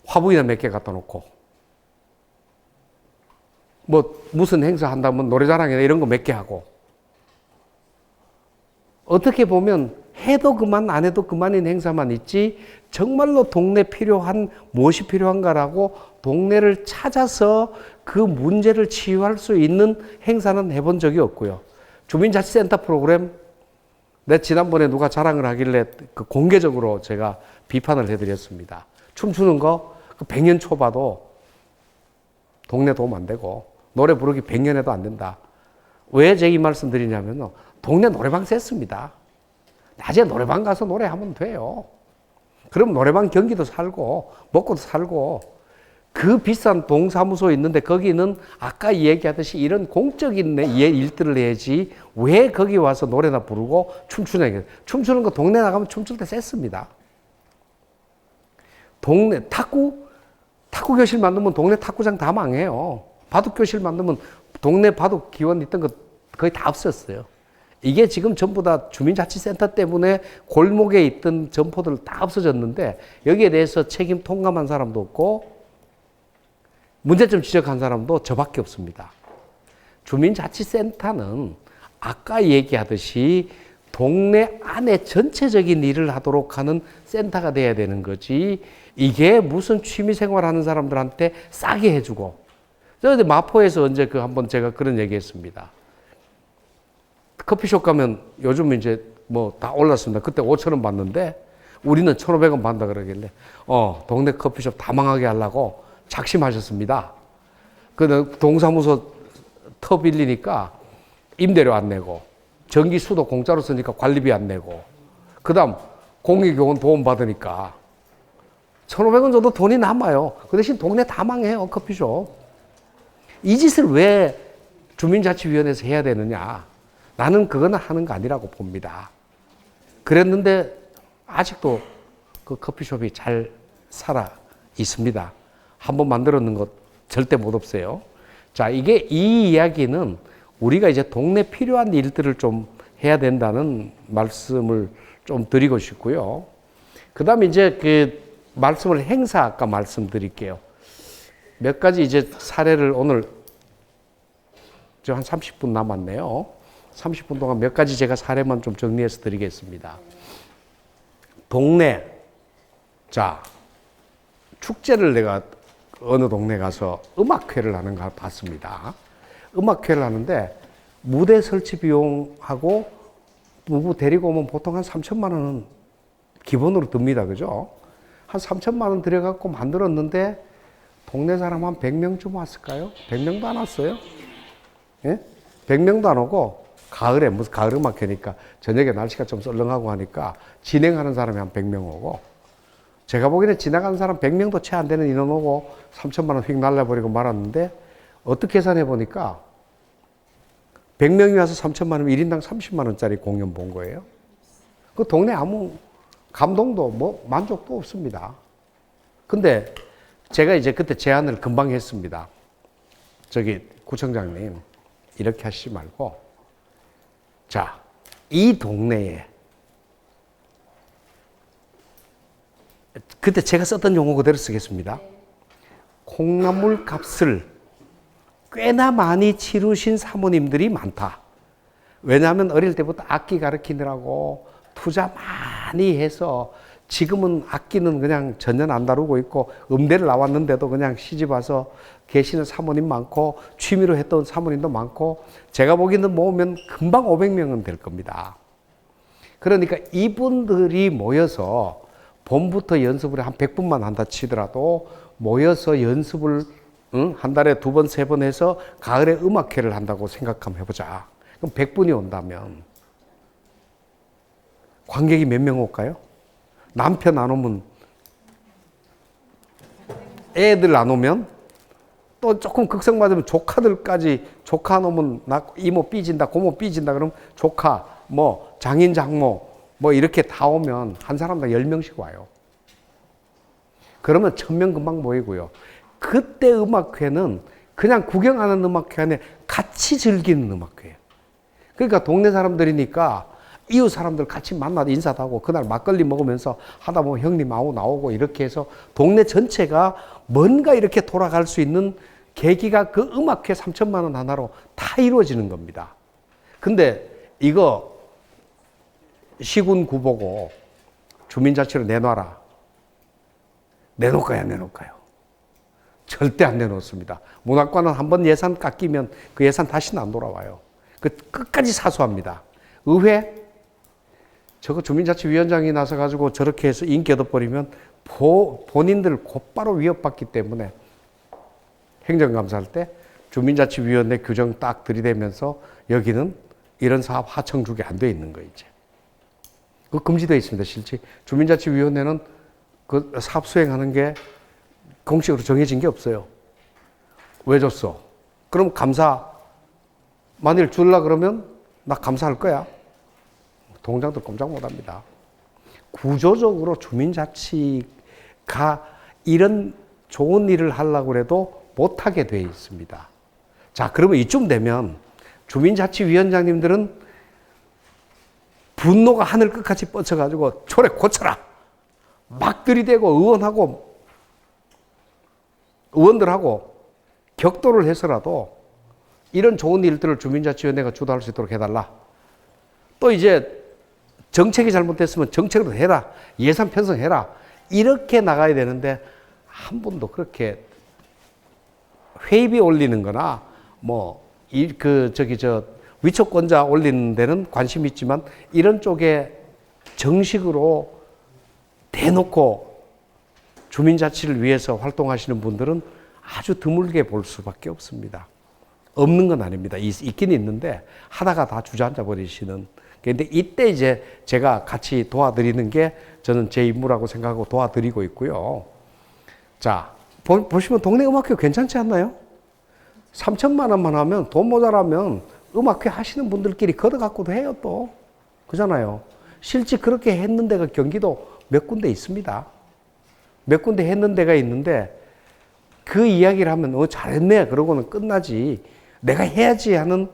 화분이나 몇 개 갖다 놓고 뭐 무슨 행사 한다면 노래자랑이나 이런 거 몇 개 하고 어떻게 보면 해도 그만 안 해도 그만인 행사만 있지 정말로 동네 필요한 무엇이 필요한가라고 동네를 찾아서 그 문제를 치유할 수 있는 행사는 해본 적이 없고요. 주민자치센터 프로그램 내 지난번에 누가 자랑을 하길래 그 공개적으로 제가 비판을 해드렸습니다. 춤추는 거 100년 초봐도 동네 도움 안 되고 노래 부르기 100년 해도 안 된다. 왜 제가 이 말씀 드리냐면 동네 노래방 셌습니다. 낮에 노래방 가서 노래하면 돼요. 그럼 노래방 경기도 살고 먹고도 살고 그 비싼 동사무소 있는데 거기는 아까 얘기하듯이 이런 공적인 일들을 해야지 왜 거기 와서 노래나 부르고 춤추는 거 동네 나가면 춤출 때 셌습니다. 동네 탁구 교실 만들면 동네 탁구장 다 망해요. 바둑 교실 만들면 동네 바둑 기원 있던 거 거의 다 없었어요. 이게 지금 전부 다 주민자치센터 때문에 골목에 있던 점포들 다 없어졌는데 여기에 대해서 책임 통감한 사람도 없고 문제점 지적한 사람도 저밖에 없습니다. 주민자치센터는 아까 얘기하듯이 동네 안에 전체적인 일을 하도록 하는 센터가 돼야 되는 거지 이게 무슨 취미생활 하는 사람들한테 싸게 해주고 저 마포에서 언제 한번 제가 그런 얘기 했습니다. 커피숍 가면 요즘 이제 뭐 다 올랐습니다. 그때 5,000원 받는데 우리는 1,500원 받는다 그러길래 동네 커피숍 다 망하게 하려고 작심하셨습니다. 그 동사무소 터 빌리니까 임대료 안 내고 전기 수도 공짜로 쓰니까 관리비 안 내고 그 다음 공익요원 도움 받으니까 1,500원 정도 돈이 남아요. 그 대신 동네 다 망해요. 커피숍. 이 짓을 왜 주민자치위원회에서 해야 되느냐? 나는 그거는 하는 거 아니라고 봅니다. 그랬는데 아직도 그 커피숍이 잘 살아 있습니다. 한번 만들었는 것 절대 못 없어요. 자, 이 이야기는 우리가 이제 동네 필요한 일들을 좀 해야 된다는 말씀을 좀 드리고 싶고요. 그 다음에 이제 그 말씀을 행사 아까 말씀드릴게요. 몇 가지 이제 사례를 오늘 한 30분 남았네요. 30분 동안 몇 가지 제가 사례만 좀 정리해서 드리겠습니다. 동네. 자, 축제를 내가 어느 동네 가서 음악회를 하는 걸 봤습니다. 음악회를 하는데 무대 설치 비용하고 누구 데리고 오면 보통 한 3천만 원은 기본으로 듭니다. 그죠? 한 3천만 원 들여갖고 만들었는데 동네 사람 한 100명쯤 왔을까요? 100명도 안 왔어요? 예? 100명도 안 오고 가을에 무슨 가을 음악회니까 저녁에 날씨가 좀 썰렁하고 하니까 진행하는 사람이 한 100명 오고 제가 보기에는 지나가는 사람 100명도 채 안 되는 인원 오고 3천만 원 휙 날려버리고 말았는데 어떻게 계산해 보니까 100명이 와서 3천만 원, 1인당 30만 원짜리 공연 본 거예요. 그 동네 아무 감동도 뭐 만족도 없습니다. 근데 제가 이제 그때 제안을 금방 했습니다. 저기 구청장님 이렇게 하시지 말고 자, 이 동네에 그때 제가 썼던 용어 그대로 쓰겠습니다. 콩나물 값을 꽤나 많이 치르신 사모님들이 많다. 왜냐하면 어릴 때부터 악기 가르치느라고 투자 많이 해서 지금은 악기는 그냥 전혀 안 다루고 있고 음대를 나왔는데도 그냥 시집 와서 계시는 사모님 많고 취미로 했던 사모님도 많고 제가 보기에는 모으면 금방 500명은 될 겁니다. 그러니까 이분들이 모여서 봄부터 연습을 한 100분만 한다 치더라도 모여서 연습을 한 달에 2번, 3번 해서 가을에 음악회를 한다고 생각하면 해보자. 그럼 100분이 온다면 관객이 몇 명 올까요? 남편 안 오면 애들 안 오면 또 조금 극성 맞으면 조카들까지 조카 안 오면 나 이모 삐진다 고모 삐진다 그러면 조카 뭐 장인 장모 뭐 이렇게 다 오면 한 사람당 10명씩 와요. 그러면 1000명 금방 모이고요. 그때 음악회는 그냥 구경하는 음악회 안에 같이 즐기는 음악회예요. 그러니까 동네 사람들이니까 이웃 사람들 같이 만나서 인사도 하고 그날 막걸리 먹으면서 하다 보면 형님 나오고 이렇게 해서 동네 전체가 뭔가 이렇게 돌아갈 수 있는 계기가 그 음악회 3천만 원 하나로 다 이루어지는 겁니다. 근데 이거 시군 구보고 주민자치로 내놔라. 내놓을까요? 안 내놓을까요? 절대 안 내놓습니다. 문학관은 한번 예산 깎이면 그 예산 다시는 안 돌아와요. 그 끝까지 사수합니다. 의회 저거 주민자치위원장이 나서가지고 저렇게 해서 인기 얻어버리면 본인들 곧바로 위협받기 때문에 행정감사할 때 주민자치위원회 규정 딱 들이대면서 여기는 이런 사업 하청 주게 안 돼 있는 거 이제. 그 금지되어 있습니다. 실제 주민자치위원회는 그 사업 수행하는 게 공식으로 정해진 게 없어요. 왜 줬어? 그럼 감사 만일 줄라 그러면 나 감사할 거야. 동장도 꼼짝 못 합니다. 구조적으로 주민자치가 이런 좋은 일을 하려고 해도 못하게 되어 있습니다. 자, 그러면 이쯤 되면 주민자치위원장님들은 분노가 하늘 끝까지 뻗쳐가지고 초래 고쳐라! 막 들이대고 의원들하고 격돌을 해서라도 이런 좋은 일들을 주민자치위원회가 주도할 수 있도록 해달라. 또 이제 정책이 잘못됐으면 정책으로 해라. 예산 편성해라. 이렇게 나가야 되는데 한 번도 그렇게 회의비 올리는 거나 위촉권자 올리는 데는 관심이 있지만 이런 쪽에 정식으로 대놓고 주민자치를 위해서 활동하시는 분들은 아주 드물게 볼 수밖에 없습니다. 없는 건 아닙니다. 있긴 있는데 하다가 다 주저앉아 버리시는. 그런데 이때 이제 제가 같이 도와드리는 게 저는 제 임무라고 생각하고 도와드리고 있고요. 자, 보시면 동네 음악회 괜찮지 않나요? 3천만 원만 하면 돈 모자라면 음악회 하시는 분들끼리 걷어갖고도 해요 또. 그잖아요. 실제 그렇게 했는 데가 경기도 몇 군데 있습니다. 몇 군데 했는 데가 있는데 그 이야기를 하면 잘했네 그러고는 끝나지 내가 해야지 하는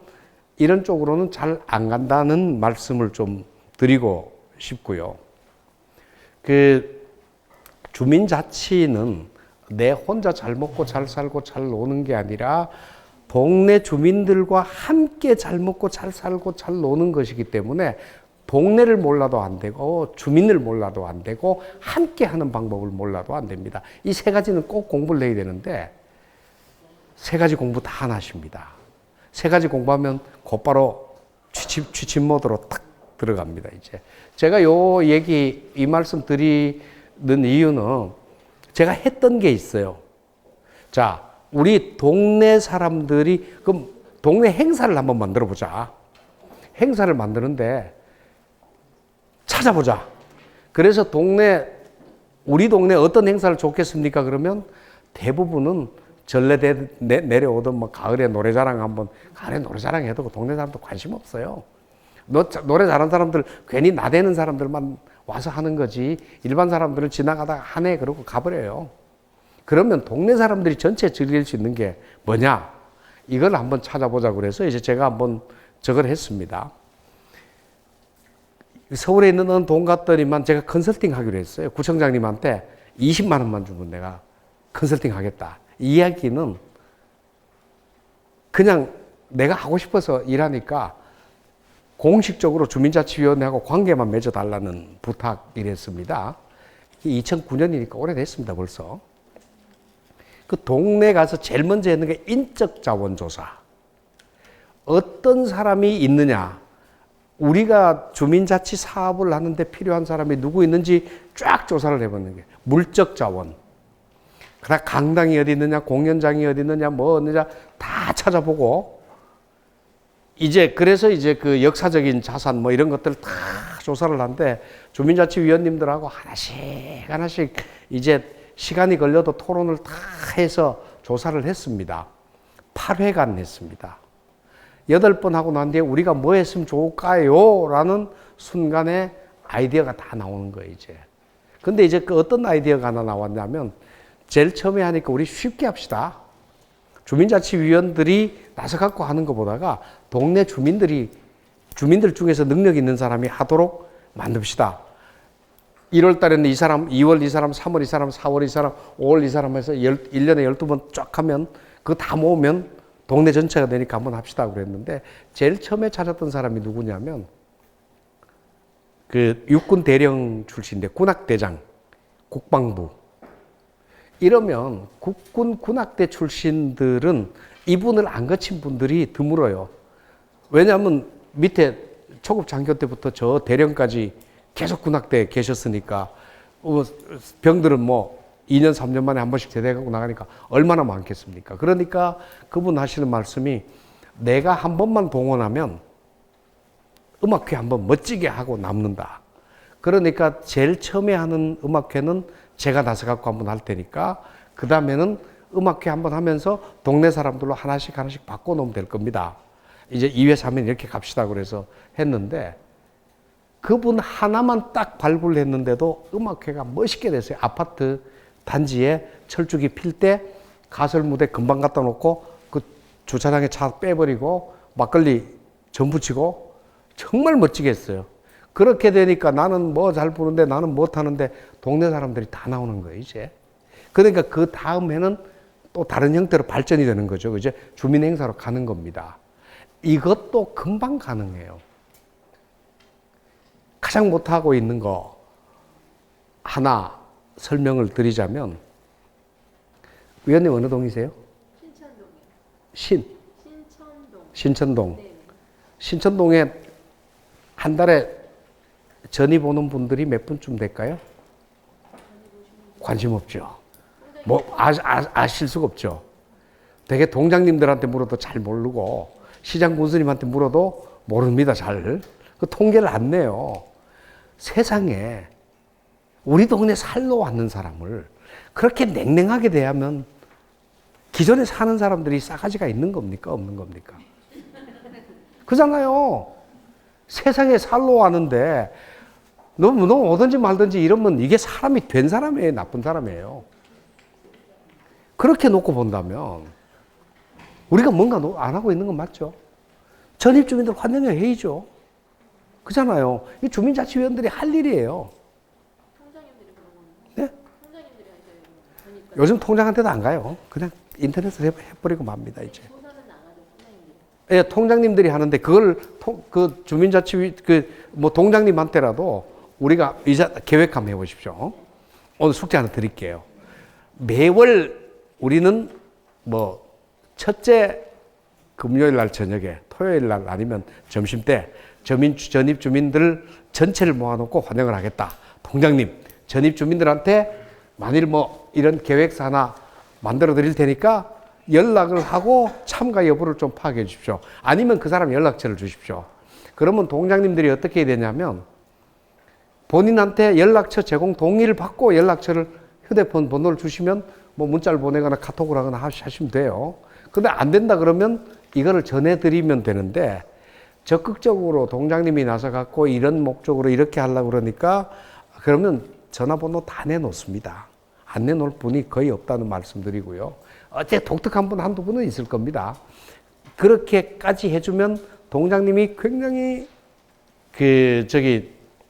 이런 쪽으로는 잘 안 간다는 말씀을 좀 드리고 싶고요. 그 주민자치는 내 혼자 잘 먹고 잘 살고 잘 노는 게 아니라 동네 주민들과 함께 잘 먹고 잘 살고 잘 노는 것이기 때문에 동네를 몰라도 안 되고 주민을 몰라도 안 되고 함께 하는 방법을 몰라도 안 됩니다. 이 세 가지는 꼭 공부를 해야 되는데 세 가지 공부 다 안 하십니다. 세 가지 공부하면 곧바로 취침 모드로 탁 들어갑니다. 이제 제가 이 말씀 드리는 이유는 제가 했던 게 있어요. 자, 우리 동네 사람들이 그럼 동네 행사를 한번 만들어 보자. 행사를 만드는데 찾아보자. 그래서 우리 동네 어떤 행사를 좋겠습니까? 그러면 대부분은 전래 내려오던 뭐 가을에 노래자랑 가을에 노래자랑 해도 동네 사람도 관심 없어요. 노래 잘하는 사람들 괜히 나대는 사람들만 와서 하는 거지 일반 사람들은 지나가다가 하네 그러고 가버려요. 그러면 동네 사람들이 전체 즐길 수 있는 게 뭐냐? 이걸 한번 찾아보자고 그래서 이제 제가 한번 저걸 했습니다. 서울에 있는 어느 동 갔더니만 제가 컨설팅 하기로 했어요. 구청장님한테 20만 원만 주면 내가 컨설팅 하겠다. 이 이야기는 그냥 내가 하고 싶어서 일하니까 공식적으로 주민자치위원회하고 관계만 맺어달라는 부탁이랬습니다. 2009년이니까 오래됐습니다, 벌써. 그 동네 가서 제일 먼저 했는 게 인적 자원 조사. 어떤 사람이 있느냐. 우리가 주민자치 사업을 하는데 필요한 사람이 누구 있는지 쫙 조사를 해보는 게 물적 자원. 그다음 강당이 어디 있느냐, 공연장이 어디 있느냐, 뭐 어느냐 다 찾아보고 그래서 그 역사적인 자산 뭐 이런 것들 다 조사를 하는데 주민자치위원님들하고 하나씩 이제 시간이 걸려도 토론을 다 해서 조사를 했습니다. 8회간 했습니다. 8번 하고 난 뒤에 우리가 뭐 했으면 좋을까요? 라는 순간에 아이디어가 다 나오는 거예요, 이제. 근데 이제 그 어떤 아이디어가 하나 나왔냐면 제일 처음에 하니까 우리 쉽게 합시다. 주민자치위원들이 나서 갖고 하는 것보다가 동네 주민들 중에서 능력 있는 사람이 하도록 만듭시다. 1월 달에는 이 사람, 2월 이 사람, 3월 이 사람, 4월 이 사람, 5월 이 사람 해서 1년에 12번 쫙 하면 그거 다 모으면 동네 전체가 되니까 한번 합시다 그랬는데 제일 처음에 찾았던 사람이 누구냐면 그 육군 대령 출신인데 군악대장, 국방부. 이러면 국군 군악대 출신들은 이분을 안 거친 분들이 드물어요. 왜냐하면 밑에 초급 장교 때부터 저 대령까지 계속 군악대에 계셨으니까 병들은 뭐 2년 3년 만에 한 번씩 제대하고 나가니까 얼마나 많겠습니까? 그러니까 그분 하시는 말씀이 내가 한 번만 동원하면 음악회 한번 멋지게 하고 남는다. 그러니까 제일 처음에 하는 음악회는 제가 나서 갖고 한번 할 테니까 그 다음에는 음악회 한번 하면서 동네 사람들로 하나씩 바꿔놓으면 될 겁니다. 이제 2회, 3회 이렇게 갑시다 그래서 했는데 그분 하나만 딱 발굴 했는데도 음악회가 멋있게 됐어요. 아파트 단지에 철쭉이 필 때 가설 무대 금방 갖다 놓고 그 주차장에 차 빼버리고 막걸리 전 부치고 정말 멋지게 했어요. 그렇게 되니까 나는 뭐 잘 부르는데 나는 못 하는데 동네 사람들이 다 나오는 거예요, 이제. 그러니까 그 다음에는 또 다른 형태로 발전이 되는 거죠. 이제 주민 행사로 가는 겁니다. 이것도 금방 가능해요. 가장 못하고 있는 거 하나 설명을 드리자면 위원님 어느 동이세요? 신천동이요. 신천동. 네네. 신천동에 한 달에 전입 오는 분들이 몇 분쯤 될까요? 관심 없죠. 뭐 아실 수가 없죠. 되게 동장님들한테 물어도 잘 모르고 시장 군수님한테 물어도 모릅니다. 잘. 그 통계를 안 내요. 세상에 우리 동네 살러 왔는 사람을 그렇게 냉랭하게 대하면 기존에 사는 사람들이 싸가지가 있는 겁니까? 없는 겁니까? 그잖아요. 세상에 살러 왔는데 너 오든지 말든지 이러면 이게 사람이 된 사람이에요? 나쁜 사람이에요? 그렇게 놓고 본다면 우리가 뭔가 안 하고 있는 건 맞죠? 전입주민들 환영해야죠. 그잖아요. 이 주민자치위원들이 할 일이에요. 네? 요즘 통장한테도 안 가요. 그냥 인터넷을 해버리고 맙니다, 이제. 예, 통장님들이 하는데 그걸 그 주민자치위 뭐 동장님한테라도 우리가 계획 한번 해보십시오. 오늘 숙제 하나 드릴게요. 매월 우리는 뭐 첫째 금요일 날 저녁에 토요일 날 아니면 점심 때 전입 주민들 전체를 모아놓고 환영을 하겠다. 동장님, 전입 주민들한테 만일 뭐 이런 계획서 하나 만들어 드릴 테니까 연락을 하고 참가 여부를 좀 파악해 주십시오. 아니면 그 사람 연락처를 주십시오. 그러면 동장님들이 어떻게 해야 되냐면 본인한테 연락처 제공 동의를 받고 연락처를 휴대폰 번호를 주시면 뭐 문자를 보내거나 카톡을 하거나 하시면 돼요. 근데 안 된다 그러면 이거를 전해드리면 되는데 적극적으로 동장님이 나서 갖고 이런 목적으로 이렇게 하려고 그러니까 그러면 전화번호 다 내놓습니다. 안 내놓을 분이 거의 없다는 말씀드리고요. 어째 독특한 분 한두 분은 있을 겁니다. 그렇게까지 해주면 동장님이 굉장히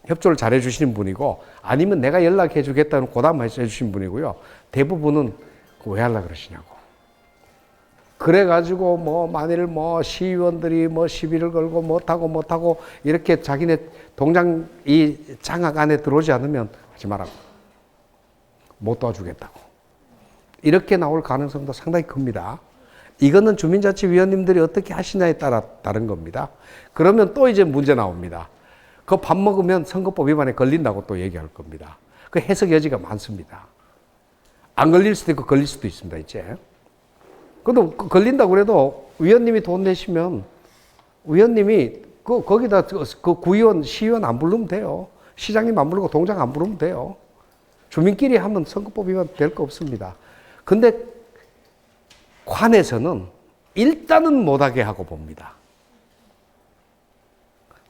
협조를 잘 해주시는 분이고 아니면 내가 연락해 주겠다는 고담 해주신 분이고요. 대부분은 왜 하려고 그러시냐고. 그래가지고 뭐 만일 뭐 시의원들이 뭐 시비를 걸고 못하고 이렇게 자기네 동장 이 장악 안에 들어오지 않으면 하지 말라고. 못 도와주겠다고. 이렇게 나올 가능성도 상당히 큽니다. 이거는 주민자치위원님들이 어떻게 하시냐에 따라 다른 겁니다. 그러면 또 이제 문제 나옵니다. 그 밥 먹으면 선거법 위반에 걸린다고 또 얘기할 겁니다. 그 해석 여지가 많습니다. 안 걸릴 수도 있고 걸릴 수도 있습니다, 이제. 그래도 걸린다고 그래도 위원님이 돈 내시면 위원님이 거기다 그 구의원, 시의원 안 부르면 돼요. 시장님 안 부르고 동장 안 부르면 돼요. 주민끼리 하면 선거법 위반 될 거 없습니다. 근데 관에서는 일단은 못하게 하고 봅니다.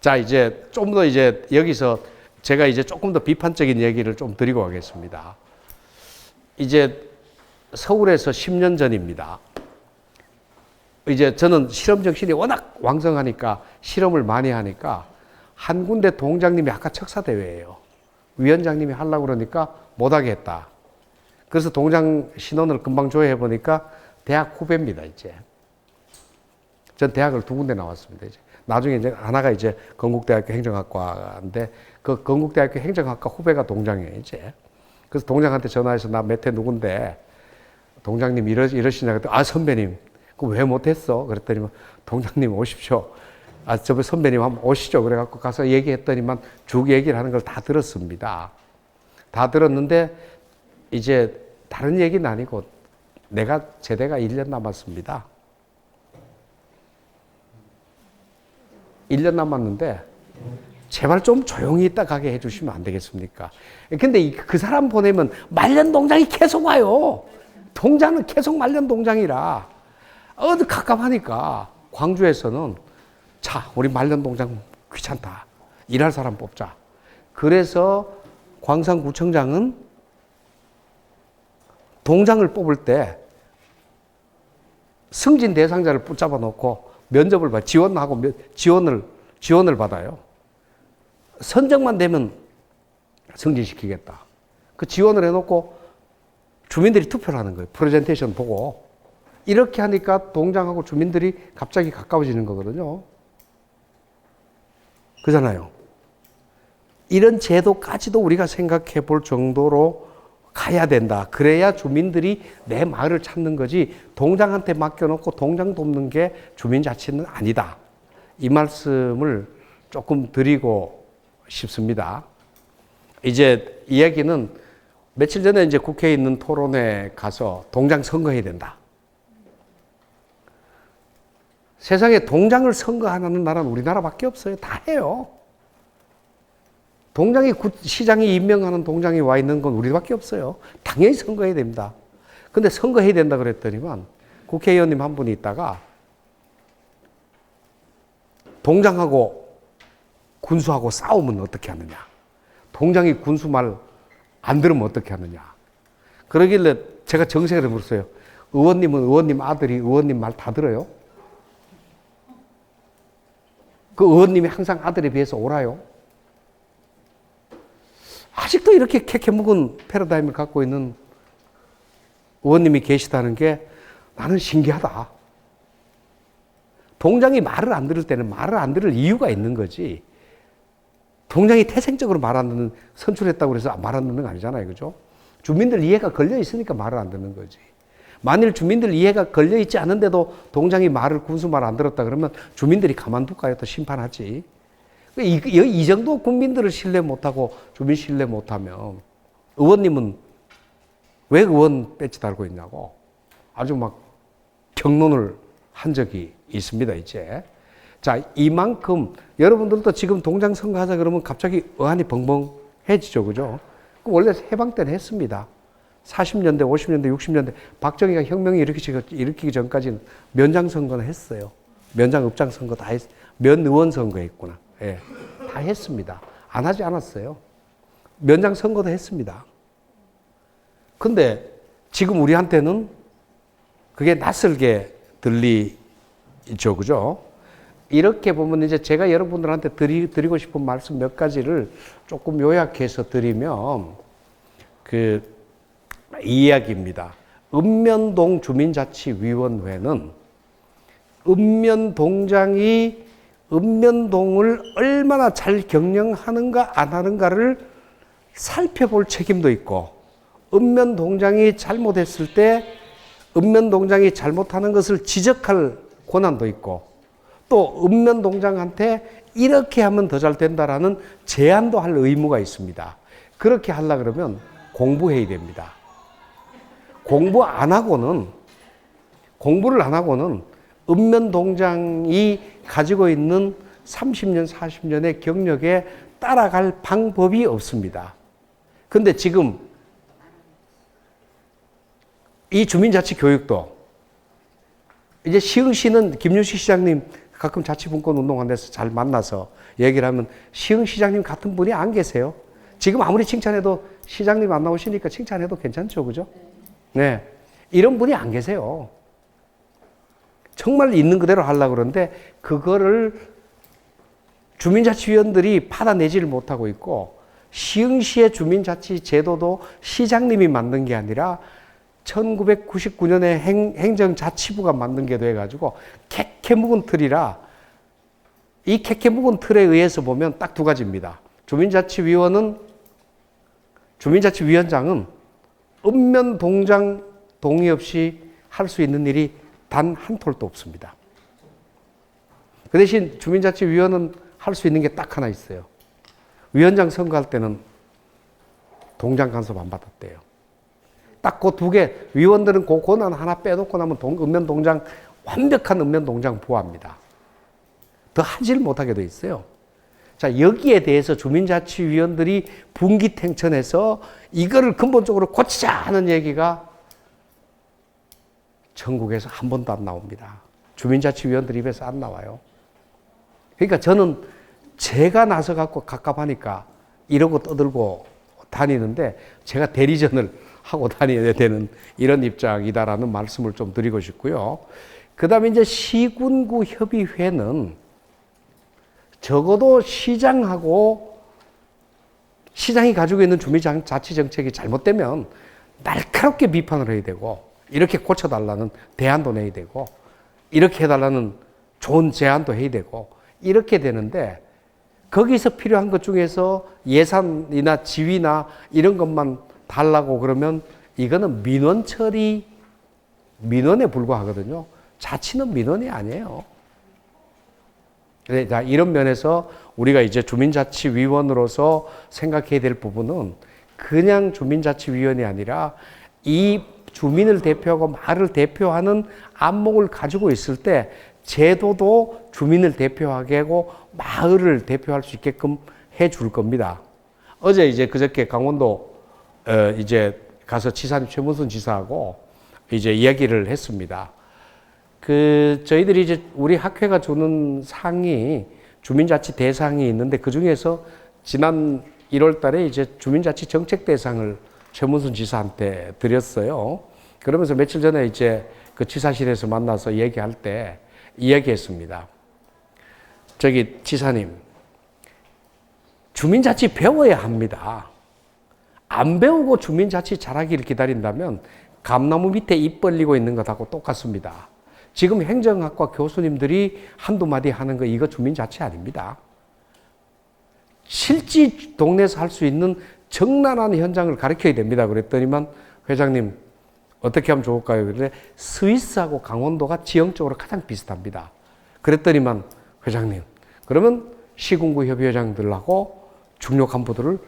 자, 이제 좀 더 이제 여기서 제가 이제 조금 더 비판적인 얘기를 좀 드리고 가겠습니다. 이제 서울에서 10년 전입니다. 이제 저는 실험 정신이 워낙 왕성하니까 실험을 많이 하니까 한 군데 동장님이 아까 척사대회예요. 위원장님이 하려고 그러니까 못하게 했다. 그래서 동장 신원을 금방 조회해 보니까 대학 후배입니다, 이제. 전 대학을 두 군데 나왔습니다, 이제. 나중에 이제 하나가 이제 건국대학교 행정학과인데 그 건국대학교 행정학과 후배가 동장이에요, 이제. 그래서 동장한테 전화해서 나 몇 회 누군데 동장님 이러시냐 그랬더니 아, 선배님. 그 왜 못했어? 그랬더니 동장님 오십시오. 아, 저 선배님 한번 오시죠. 그래갖고 가서 얘기했더니만 쭉 얘기를 하는 걸 다 들었습니다. 다 들었는데 이제 다른 얘기는 아니고 내가 제대가 1년 남았습니다. 1년 남았는데 제발 좀 조용히 있다 가게 해주시면 안 되겠습니까? 근데 그 사람 보내면 말년 동장이 계속 와요. 동장은 계속 말년 동장이라 어디 갑갑하니까 광주에서는 자, 우리 말년 동장 귀찮다. 일할 사람 뽑자. 그래서 광산구청장은 동장을 뽑을 때 승진 대상자를 붙잡아 놓고 면접을 봐 지원을 받아요. 선정만 되면 승진시키겠다. 그 지원을 해놓고 주민들이 투표를 하는 거예요. 프레젠테이션 보고. 이렇게 하니까 동장하고 주민들이 갑자기 가까워지는 거거든요. 그잖아요. 이런 제도까지도 우리가 생각해 볼 정도로 가야 된다. 그래야 주민들이 내 마을을 찾는 거지 동장한테 맡겨놓고 동장 돕는 게 주민자치는 아니다. 이 말씀을 조금 드리고 싶습니다. 이제 이야기는 며칠 전에 이제 국회에 있는 토론회 가서 동장 선거해야 된다. 세상에 동장을 선거하는 나라는 우리나라밖에 없어요. 다 해요. 동장이 시장이 임명하는 동장이 와 있는 건 우리밖에 없어요. 당연히 선거해야 됩니다. 근데 선거해야 된다 그랬더니만 국회의원님 한 분이 있다가 동장하고 군수하고 싸우면 어떻게 하느냐. 동장이 군수 말 안 들으면 어떻게 하느냐. 그러길래 제가 정색을 해물었어요. 의원님은 의원님 아들이 의원님 말 다 들어요? 그 의원님이 항상 아들에 비해서 옳아요? 아직도 이렇게 캐캐묵은 패러다임을 갖고 있는 의원님이 계시다는 게 나는 신기하다. 동장이 말을 안 들을 때는 말을 안 들을 이유가 있는 거지. 동장이 태생적으로 말 안 듣는, 선출했다고 해서 말 안 듣는 거 아니잖아요. 그죠? 주민들 이해가 걸려 있으니까 말을 안 듣는 거지. 만일 주민들 이해가 걸려 있지 않은데도 동장이 말을, 군수 말 안 들었다 그러면 주민들이 가만둘까요? 또 심판하지. 이 정도 국민들을 신뢰 못하고 주민 신뢰 못하면 의원님은 왜 의원 배지 달고 있냐고 아주 막 평론을 한 적이 있습니다, 이제. 자, 이만큼 여러분들도 지금 동장 선거하자 그러면 갑자기 어안이 벙벙해지죠, 그죠? 원래 해방 때는 했습니다. 40년대, 50년대, 60년대 박정희가 혁명이 일으키기 전까지는 면장 선거는 했어요. 면장 읍장 선거 다 했어요. 면 의원 선거 했구나. 예, 다 했습니다. 안 하지 않았어요. 면장 선거도 했습니다. 근데 지금 우리한테는 그게 낯설게 들리죠, 그죠? 이렇게 보면 이제 제가 여러분들한테 드리고 싶은 말씀 몇 가지를 조금 요약해서 드리면 그 이야기입니다. 읍면동 주민자치위원회는 읍면동장이 읍면동을 얼마나 잘 경영하는가 안 하는가를 살펴볼 책임도 있고, 읍면동장이 잘못했을 때 읍면동장이 잘못하는 것을 지적할 권한도 있고, 또 읍면동장한테 이렇게 하면 더 잘 된다라는 제안도 할 의무가 있습니다. 그렇게 하려고 그러면 공부해야 됩니다. 공부를 안 하고는 읍면동장이 가지고 있는 30년, 40년의 경력에 따라갈 방법이 없습니다. 근데 지금 이 주민자치 교육도 이제 시흥시는 김윤식 시장님 가끔 자치분권 운동한 데서 잘 만나서 얘기를 하면 시흥시장님 같은 분이 안 계세요. 지금 아무리 칭찬해도 시장님 안 나오시니까 칭찬해도 괜찮죠, 그죠? 네. 이런 분이 안 계세요. 정말 있는 그대로 하려고 그러는데 그거를 주민자치위원들이 받아내지를 못하고 있고, 시흥시의 주민자치 제도도 시장님이 만든 게 아니라 1999년에 행정자치부가 만든 게 돼가지고 캐캐묵은 틀이라, 이 캐캐묵은 틀에 의해서 보면 딱 두 가지입니다. 주민자치위원장은 읍면동장 동의 없이 할 수 있는 일이 단 한 톨도 없습니다. 그 대신 주민자치위원은 할 수 있는 게 딱 하나 있어요. 위원장 선거할 때는 동장 간섭 안 받았대요. 딱 그 두 개, 위원들은 그 권한 하나 빼놓고 나면 읍면동장, 완벽한 읍면동장 보호합니다. 더 하질 못하게 돼 있어요. 자, 여기에 대해서 주민자치위원들이 분기탱천해서 이거를 근본적으로 고치자 하는 얘기가 전국에서 한 번도 안 나옵니다. 주민자치위원들 입에서 안 나와요. 그러니까 저는 제가 나서 갖고 갑갑하니까 이러고 떠들고 다니는데 제가 대리전을 하고 다녀야 되는 이런 입장이다라는 말씀을 좀 드리고 싶고요. 그 다음에 이제 시군구 협의회는 적어도 시장이 가지고 있는 주민자치 정책이 잘못되면 날카롭게 비판을 해야 되고, 이렇게 고쳐달라는 대안도 내야 되고, 이렇게 해달라는 좋은 제안도 해야 되고, 이렇게 되는데, 거기서 필요한 것 중에서 예산이나 지위나 이런 것만 달라고 그러면 이거는 민원에 불과하거든요. 자치는 민원이 아니에요. 자, 이런 면에서 우리가 이제 주민자치위원으로서 생각해야 될 부분은 그냥 주민자치위원이 아니라 이 주민을 대표하고 마을을 대표하는 안목을 가지고 있을 때 제도도 주민을 대표하게 하고 마을을 대표할 수 있게끔 해 줄 겁니다. 어제 이제 그저께 강원도 이제 가서 지사님 최문순 지사하고 이제 이야기를 했습니다. 저희들이 이제 우리 학회가 주는 상이 주민자치 대상이 있는데 그 중에서 지난 1월 달에 이제 주민자치 정책 대상을 최문순 지사한테 드렸어요. 그러면서 며칠 전에 이제 그 지사실에서 만나서 얘기할 때 이야기했습니다. 저기 지사님, 주민자치 배워야 합니다. 안 배우고 주민자치 잘하기를 기다린다면 감나무 밑에 입 벌리고 있는 것하고 똑같습니다. 지금 행정학과 교수님들이 한두 마디 하는 거 이거 주민자치 아닙니다. 실제 동네에서 할 수 있는 적나라한 현장을 가르쳐야 됩니다. 그랬더니만 회장님 어떻게 하면 좋을까요? 그런데 스위스하고 강원도가 지형적으로 가장 비슷합니다. 그랬더니만 회장님 그러면 시군구 협의회장들하고 중요 간부들을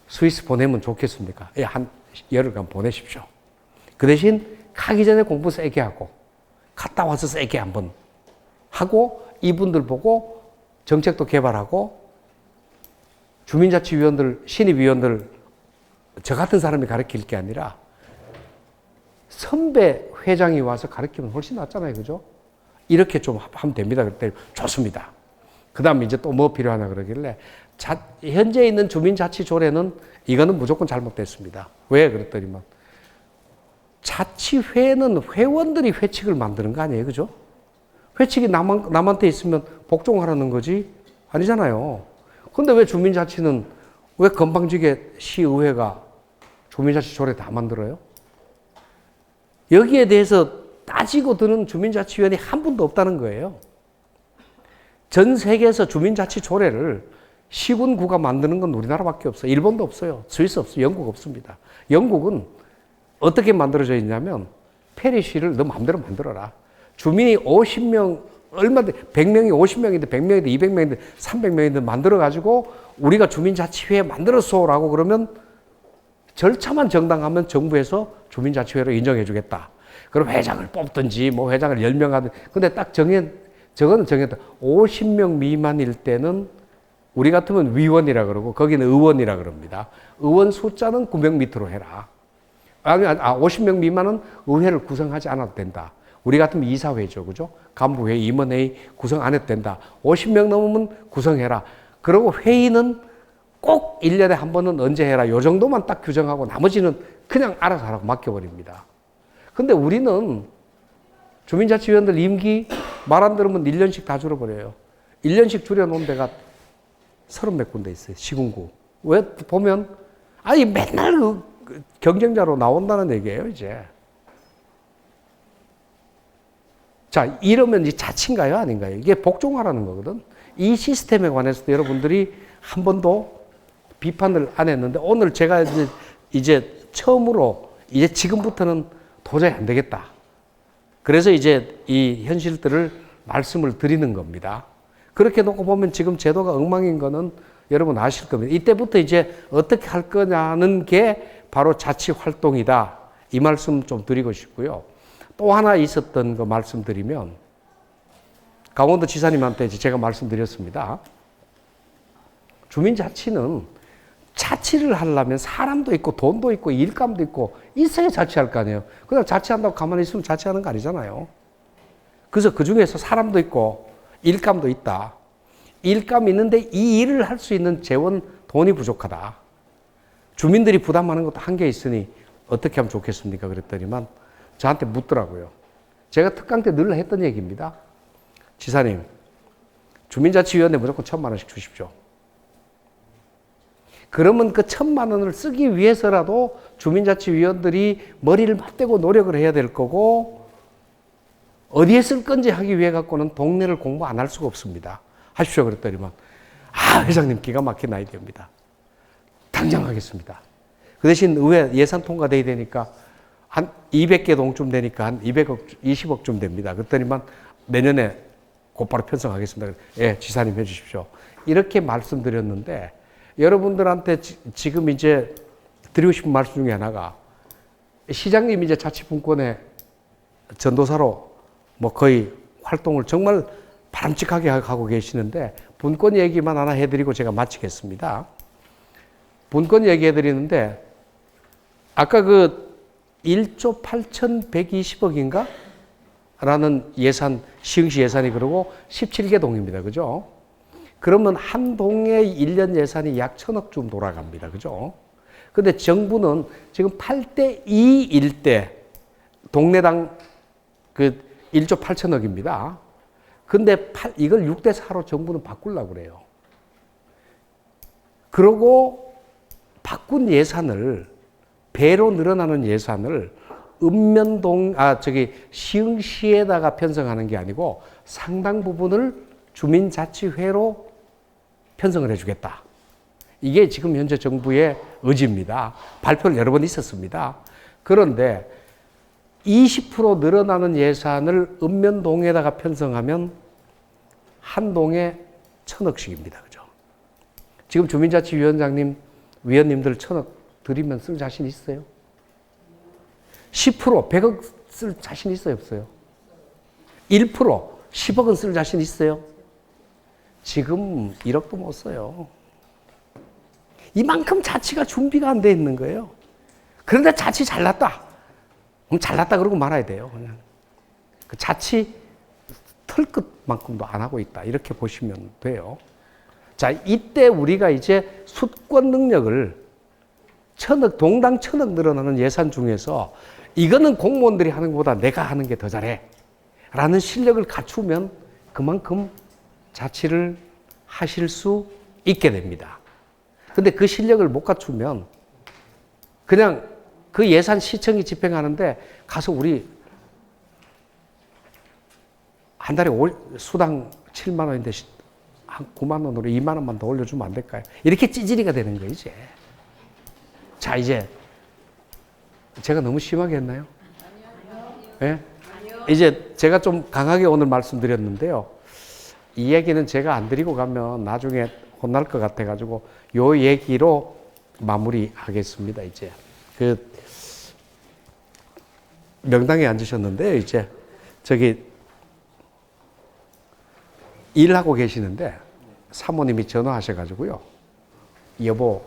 스위스 보내면 좋겠습니까? 예, 한 열흘간 보내십시오. 그 대신 가기 전에 공부 세게 하고 갔다 와서 세게 한번 하고 이분들 보고 정책도 개발하고 주민자치위원들, 신입위원들 저 같은 사람이 가르칠 게 아니라 선배 회장이 와서 가르치면 훨씬 낫잖아요. 그죠? 이렇게 좀 하면 됩니다. 그때 좋습니다. 그 다음에 이제 또 뭐 필요하나 그러길래 현재 있는 주민자치조례는 이거는 무조건 잘못됐습니다. 왜 그랬더니만 자치회는 회원들이 회칙을 만드는 거 아니에요. 그죠? 회칙이 남한테 있으면 복종하라는 거지 아니잖아요. 근데 왜 주민자치는 왜 건방지게 시의회가 주민자치조례 다 만들어요? 여기에 대해서 따지고 드는 주민자치위원이 한 분도 없다는 거예요. 전 세계에서 주민자치조례를 시군구가 만드는 건 우리나라밖에 없어요. 일본도 없어요. 스위스 없어요. 영국 없습니다. 영국은 어떻게 만들어져 있냐면 페리시를 너 마음대로 만들어라. 주민이 50명 얼마든지 100명이 50명인데 100명인데 200명인데 300명인데 만들어가지고 우리가 주민자치회 만들었소라고 그러면 절차만 정당하면 정부에서 주민자치회로 인정해주겠다. 그럼 회장을 뽑든지 뭐 회장을 10명 하든 근데 딱 저거는 정했다. 50명 미만일 때는 우리 같으면 위원이라 그러고 거기는 의원이라 그럽니다. 의원 숫자는 9명 밑으로 해라. 50명 미만은 의회를 구성하지 않아도 된다. 우리 같으면 이사회죠. 그죠? 간부회의, 임원회의 구성 안 해도 된다. 50명 넘으면 구성해라. 그리고 회의는 꼭 1년에 한 번은 언제 해라. 요 정도만 딱 규정하고 나머지는 그냥 알아서 하라고 맡겨버립니다. 근데 우리는 주민자치위원들 임기 말 안 들으면 1년씩 다 줄여버려요. 1년씩 줄여놓은 데가 30몇 군데 있어요. 시군구. 왜 보면 아니 맨날 그 경쟁자로 나온다는 얘기예요. 이제. 자, 이러면 이제 자치인가요? 아닌가요? 이게 복종하라는 거거든. 이 시스템에 관해서도 여러분들이 한 번도 비판을 안 했는데 오늘 제가 이제 처음으로 이제 지금부터는 도저히 안 되겠다. 그래서 이제 이 현실들을 말씀을 드리는 겁니다. 그렇게 놓고 보면 지금 제도가 엉망인 거는 여러분 아실 겁니다. 이때부터 이제 어떻게 할 거냐는 게 바로 자치 활동이다. 이 말씀 좀 드리고 싶고요. 또 하나 있었던 거 말씀드리면 강원도 지사님한테 제가 말씀드렸습니다. 주민자치는 자치를 하려면 사람도 있고 돈도 있고 일감도 있고 있어야 자치할 거 아니에요. 그냥 자치한다고 가만히 있으면 자치하는 거 아니잖아요. 그래서 그 중에서 사람도 있고 일감도 있다. 일감이 있는데 이 일을 할 수 있는 재원, 돈이 부족하다. 주민들이 부담하는 것도 한계 있으니 어떻게 하면 좋겠습니까? 그랬더니만 저한테 묻더라고요. 제가 특강 때 늘 했던 얘기입니다. 지사님, 주민자치위원회 무조건 1,000만 원씩 주십시오. 그러면 그 1,000만 원을 쓰기 위해서라도 주민자치위원들이 머리를 맞대고 노력을 해야 될 거고 어디에 쓸 건지 하기 위해 갖고는 동네를 공부 안 할 수가 없습니다. 하십시오. 그랬더니만 회장님 기가 막힌 아이디어입니다. 당장 하겠습니다. 그 대신 의회 예산 통과돼야 되니까 한 200개 동쯤 되니까 한 200억, 20억쯤 됩니다. 그랬더니만 내년에 곧바로 편성하겠습니다. 예, 지사님 해주십시오. 이렇게 말씀드렸는데 여러분들한테 지금 이제 드리고 싶은 말씀 중에 하나가 시장님 이제 자치분권의 전도사로 뭐 거의 활동을 정말 바람직하게 하고 계시는데 분권 얘기만 하나 해드리고 제가 마치겠습니다. 분권 얘기해드리는데 아까 그 1조 8,120억인가? 예산, 시흥시 예산이 그러고 17개 동입니다. 그죠? 그러면 한 동의 1년 예산이 약 1,000억쯤 돌아갑니다. 그죠? 근데 정부는 지금 8대 2일 때 동네당 그 1조 8천억입니다. 근데 이걸 6대 4로 정부는 바꾸려고 그래요. 그러고 바꾼 예산을, 배로 늘어나는 예산을 시흥시에다가 편성하는 게 아니고 상당 부분을 주민자치회로 편성을 해주겠다. 이게 지금 현재 정부의 의지입니다. 발표를 여러 번 있었습니다. 그런데 20% 늘어나는 예산을 읍면동에다가 편성하면 한 동에 1,000억씩입니다. 그죠? 지금 주민자치위원장님, 위원님들 1,000억 드리면 쓸 자신 있어요? 10% 100억 쓸 자신 있어요? 없어요? 1% 10억은 쓸 자신 있어요? 지금 1억도 못 써요. 이만큼 자치가 준비가 안 돼 있는 거예요. 그런데 자치 잘났다. 그럼 잘났다 그러고 말아야 돼요. 그냥. 그 자치 털끝만큼도 안 하고 있다. 이렇게 보시면 돼요. 자, 이때 우리가 이제 수권 능력을 1,000억, 동당 1,000억 늘어나는 예산 중에서 이거는 공무원들이 하는 것보다 내가 하는 게 더 잘해. 라는 실력을 갖추면 그만큼 자치를 하실 수 있게 됩니다. 근데 그 실력을 못 갖추면 그냥 그 예산 시청이 집행하는데 가서 우리 한 달에 수당 7만 원인데 한 9만 원으로 2만 원만 더 올려주면 안 될까요? 이렇게 찌질이가 되는 거예요, 이제. 자, 이제 제가 너무 심하게 했나요? 예? 이제 제가 좀 강하게 오늘 말씀드렸는데요. 이 얘기는 제가 안 드리고 가면 나중에 혼날 것 같아가지고 요 얘기로 마무리하겠습니다. 이제 그 명당에 앉으셨는데 이제 저기 일하고 계시는데 사모님이 전화하셔가지고요. 여보,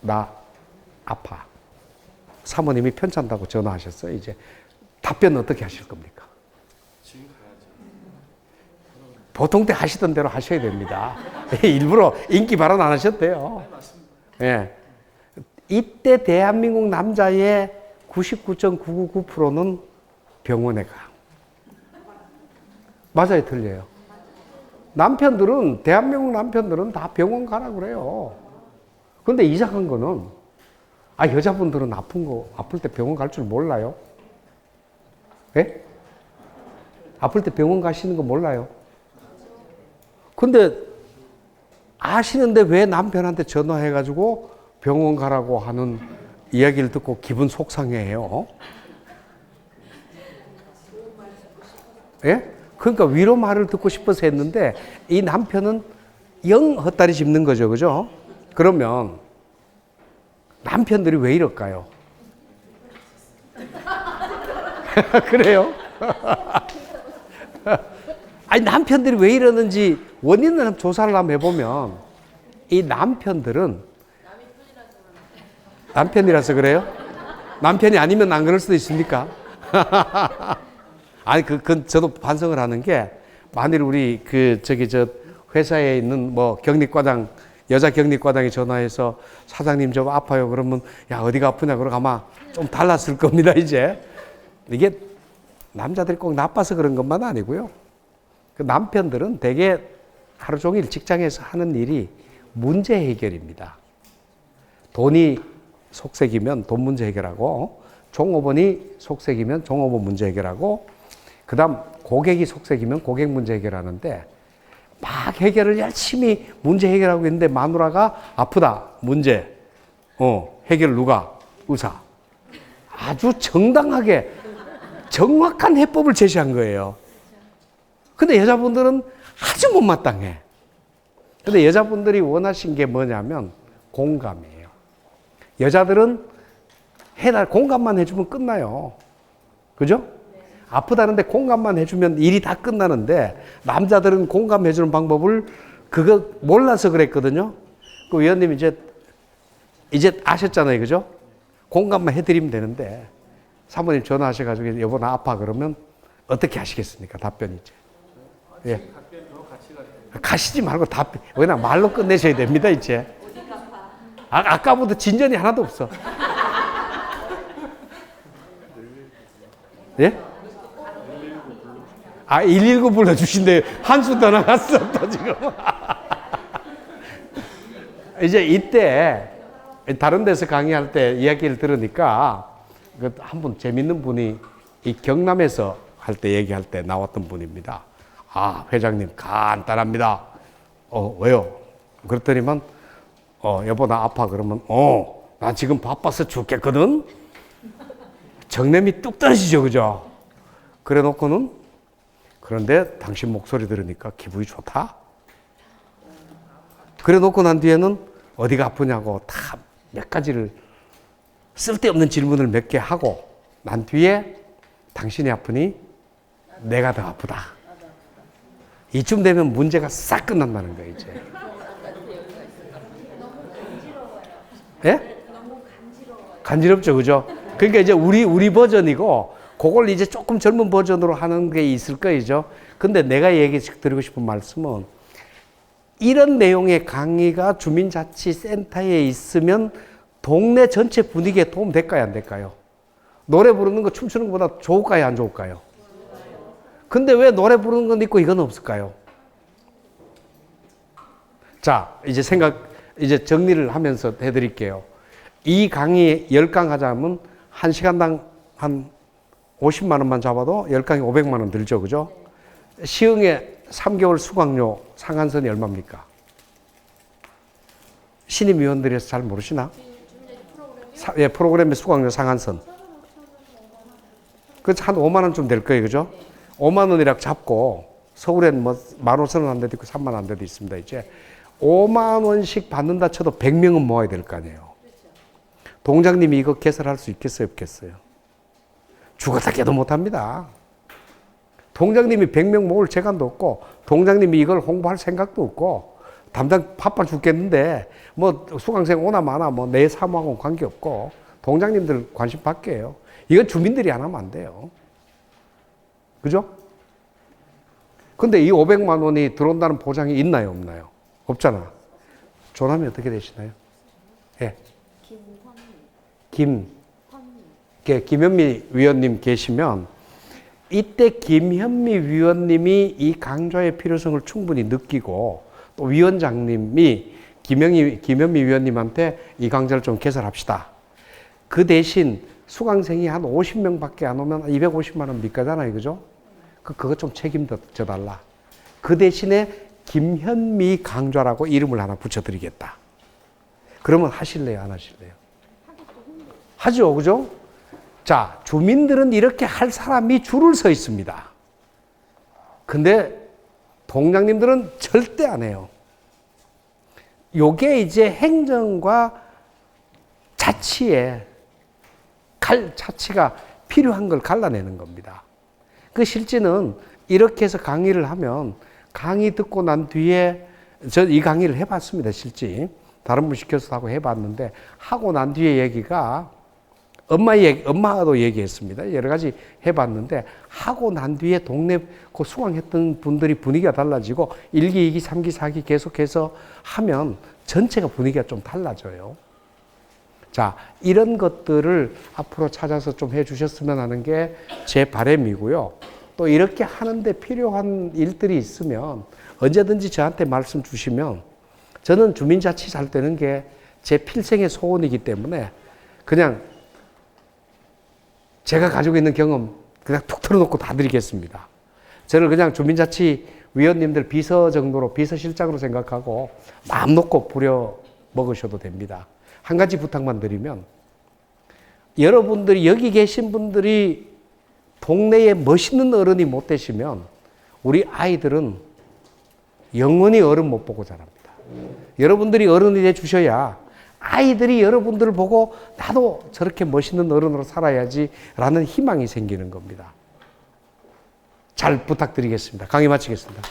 나 아파. 사모님이 편찮다고 전화하셨어요. 이제 답변은 어떻게 하실 겁니까? 지금 가야죠. 보통 때 하시던 대로 하셔야 됩니다. 일부러 인기 발언 안 하셨대요. 예. 이때 대한민국 남자의 99.999%는 병원에 가. 맞아요, 틀려요? 대한민국 남편들은 다 병원 가라 그래요. 근데 이상한 거는, 여자분들은 아플 때 병원 갈 줄 몰라요? 예? 아플 때 병원 가시는 거 몰라요? 근데 아시는데 왜 남편한테 전화해가지고 병원 가라고 하는 이야기를 듣고 기분 속상해해요? 예? 그러니까 위로 말을 듣고 싶어서 했는데 이 남편은 영 헛다리 짚는 거죠. 그죠? 그러면 남편들이 왜 이럴까요? 그래요? 남편들이 왜 이러는지 원인을 조사를 한번 해보면 이 남편들은 남편이라서 그래요? 남편이 아니면 안 그럴 수도 있습니까? 그건 저도 반성을 하는 게 만일 우리 회사에 있는 경리과장, 여자 경리과장이 전화해서 사장님 좀 아파요. 그러면 야, 어디가 아프냐? 그러고 아마 좀 달랐을 겁니다, 이제. 이게 남자들이 꼭 나빠서 그런 것만 아니고요. 그 남편들은 대개 하루 종일 직장에서 하는 일이 문제 해결입니다. 돈이 속색이면 돈 문제 해결하고, 종업원이 속색이면 종업원 문제 해결하고, 그 다음 고객이 속색이면 고객 문제 해결하는데, 막 해결을 열심히 문제 해결하고 있는데 마누라가 아프다, 문제. 해결 누가? 의사. 아주 정당하게 정확한 해법을 제시한 거예요. 근데 여자분들은 아주 못마땅해. 근데 여자분들이 원하신 게 뭐냐면 공감이에요. 여자들은 공감만 해주면 끝나요. 그죠? 아프다는데 공감만 해주면 일이 다 끝나는데 남자들은 공감해주는 방법을 그거 몰라서 그랬거든요. 그 위원님 이제 아셨잖아요. 그죠? 공감만 해드리면 되는데 사모님 전화하셔가지고 여보 나 아파 그러면 어떻게 하시겠습니까? 답변 이제. 예. 가시지 말고 답변. 그냥 말로 끝내셔야 됩니다, 이제. 아까보다 진전이 하나도 없어. 예? 119 불러주신대요. 한수 더 나갔어, 또 지금. 이제 이때, 다른 데서 강의할 때 이야기를 들으니까, 한 분 재밌는 분이 이 경남에서 할 때 얘기할 때 나왔던 분입니다. 회장님, 간단합니다. 왜요? 그랬더니만, 여보, 나 아파. 그러면, 나 지금 바빠서 죽겠거든? 정냄이 뚝 떨어지죠, 그죠? 그래 놓고는, 그런데 당신 목소리 들으니까 기분이 좋다? 그래 놓고 난 뒤에는 어디가 아프냐고 다 몇 가지를 쓸데없는 질문을 몇 개 하고 난 뒤에 당신이 아프니 내가 더 아프다. 이쯤 되면 문제가 싹 끝난다는 거예요, 이제. 예? 간지럽죠, 그죠? 그러니까 이제 우리 버전이고, 그걸 이제 조금 젊은 버전으로 하는 게 있을 거이죠. 근데 내가 얘기 드리고 싶은 말씀은, 이런 내용의 강의가 주민자치센터에 있으면 동네 전체 분위기에 도움 될까요, 안 될까요? 노래 부르는 거, 춤추는 것보다 좋을까요, 안 좋을까요? 근데 왜 노래 부르는 건 있고 이건 없을까요? 자, 이제 정리를 하면서 해드릴게요. 이 강의 10강 하자면 1시간당 한 50만 원만 잡아도 10강에 500만 원 들죠, 그죠? 시흥에 3개월 수강료 상한선이 얼마입니까? 신임위원들에서 잘 모르시나? 프로그램의 수강료 상한선. 그래서 한 5만 원쯤 될 거예요, 그죠? 5만 원이라고 잡고, 서울엔 뭐 15,000원 한 데도 있고 3만 원 한 데도 있습니다, 이제. 5만 원씩 받는다 쳐도 100명은 모아야 될 거 아니에요. 동장님이 이거 개설할 수 있겠어요, 없겠어요? 죽었다 깨도 못 합니다. 동장님이 100명 모을 재간도 없고, 동장님이 이걸 홍보할 생각도 없고, 담당 바빠 죽겠는데, 뭐 수강생 오나 마나 뭐 내 사무하고는 관계없고, 동장님들 관심 받게요. 이건 주민들이 안 하면 안 돼요. 그죠? 근데 이 500만 원이 들어온다는 보장이 있나요, 없나요? 없잖아. 조남이 어떻게 되시나요? 예. 김현미 위원님 계시면, 이때 김현미 위원님이 이 강좌의 필요성을 충분히 느끼고, 또 위원장님이 김현미 위원님한테 이 강좌를 좀 개설합시다. 그 대신 수강생이 한 50명밖에 안 오면 250만 원 밑가잖아요, 그죠? 그거 좀 책임져 달라. 그 대신에 김현미 강좌라고 이름을 하나 붙여드리겠다. 그러면 하실래요, 안 하실래요? 하죠, 그죠? 자, 주민들은 이렇게 할 사람이 줄을 서 있습니다. 근데 동장님들은 절대 안 해요. 요게 이제 행정과 자치의 자치가 필요한 걸 갈라내는 겁니다. 그 실제는 이렇게 해서 강의를 하면, 강의 듣고 난 뒤에, 저 이 강의를 해봤습니다, 실제. 다른 분 시켜서 하고 해봤는데, 하고 난 뒤에 얘기가, 엄마도 얘기했습니다. 여러 가지 해봤는데, 하고 난 뒤에 동네 그 수강했던 분들이 분위기가 달라지고, 1기, 2기, 3기, 4기 계속해서 하면 전체가 분위기가 좀 달라져요. 자, 이런 것들을 앞으로 찾아서 좀 해주셨으면 하는 게 제 바람이고요. 또 이렇게 하는데 필요한 일들이 있으면 언제든지 저한테 말씀 주시면, 저는 주민자치 잘 되는 게 제 필생의 소원이기 때문에 그냥 제가 가지고 있는 경험 그냥 툭 털어놓고 다 드리겠습니다. 저를 그냥 주민자치 위원님들 비서 정도로, 비서실장으로 생각하고 마음 놓고 부려 먹으셔도 됩니다. 한 가지 부탁만 드리면, 여러분들이, 여기 계신 분들이 동네에 멋있는 어른이 못 되시면 우리 아이들은 영원히 어른 못 보고 자랍니다. 여러분들이 어른이 돼 주셔야 아이들이 여러분들을 보고 나도 저렇게 멋있는 어른으로 살아야지 라는 희망이 생기는 겁니다. 잘 부탁드리겠습니다. 강의 마치겠습니다.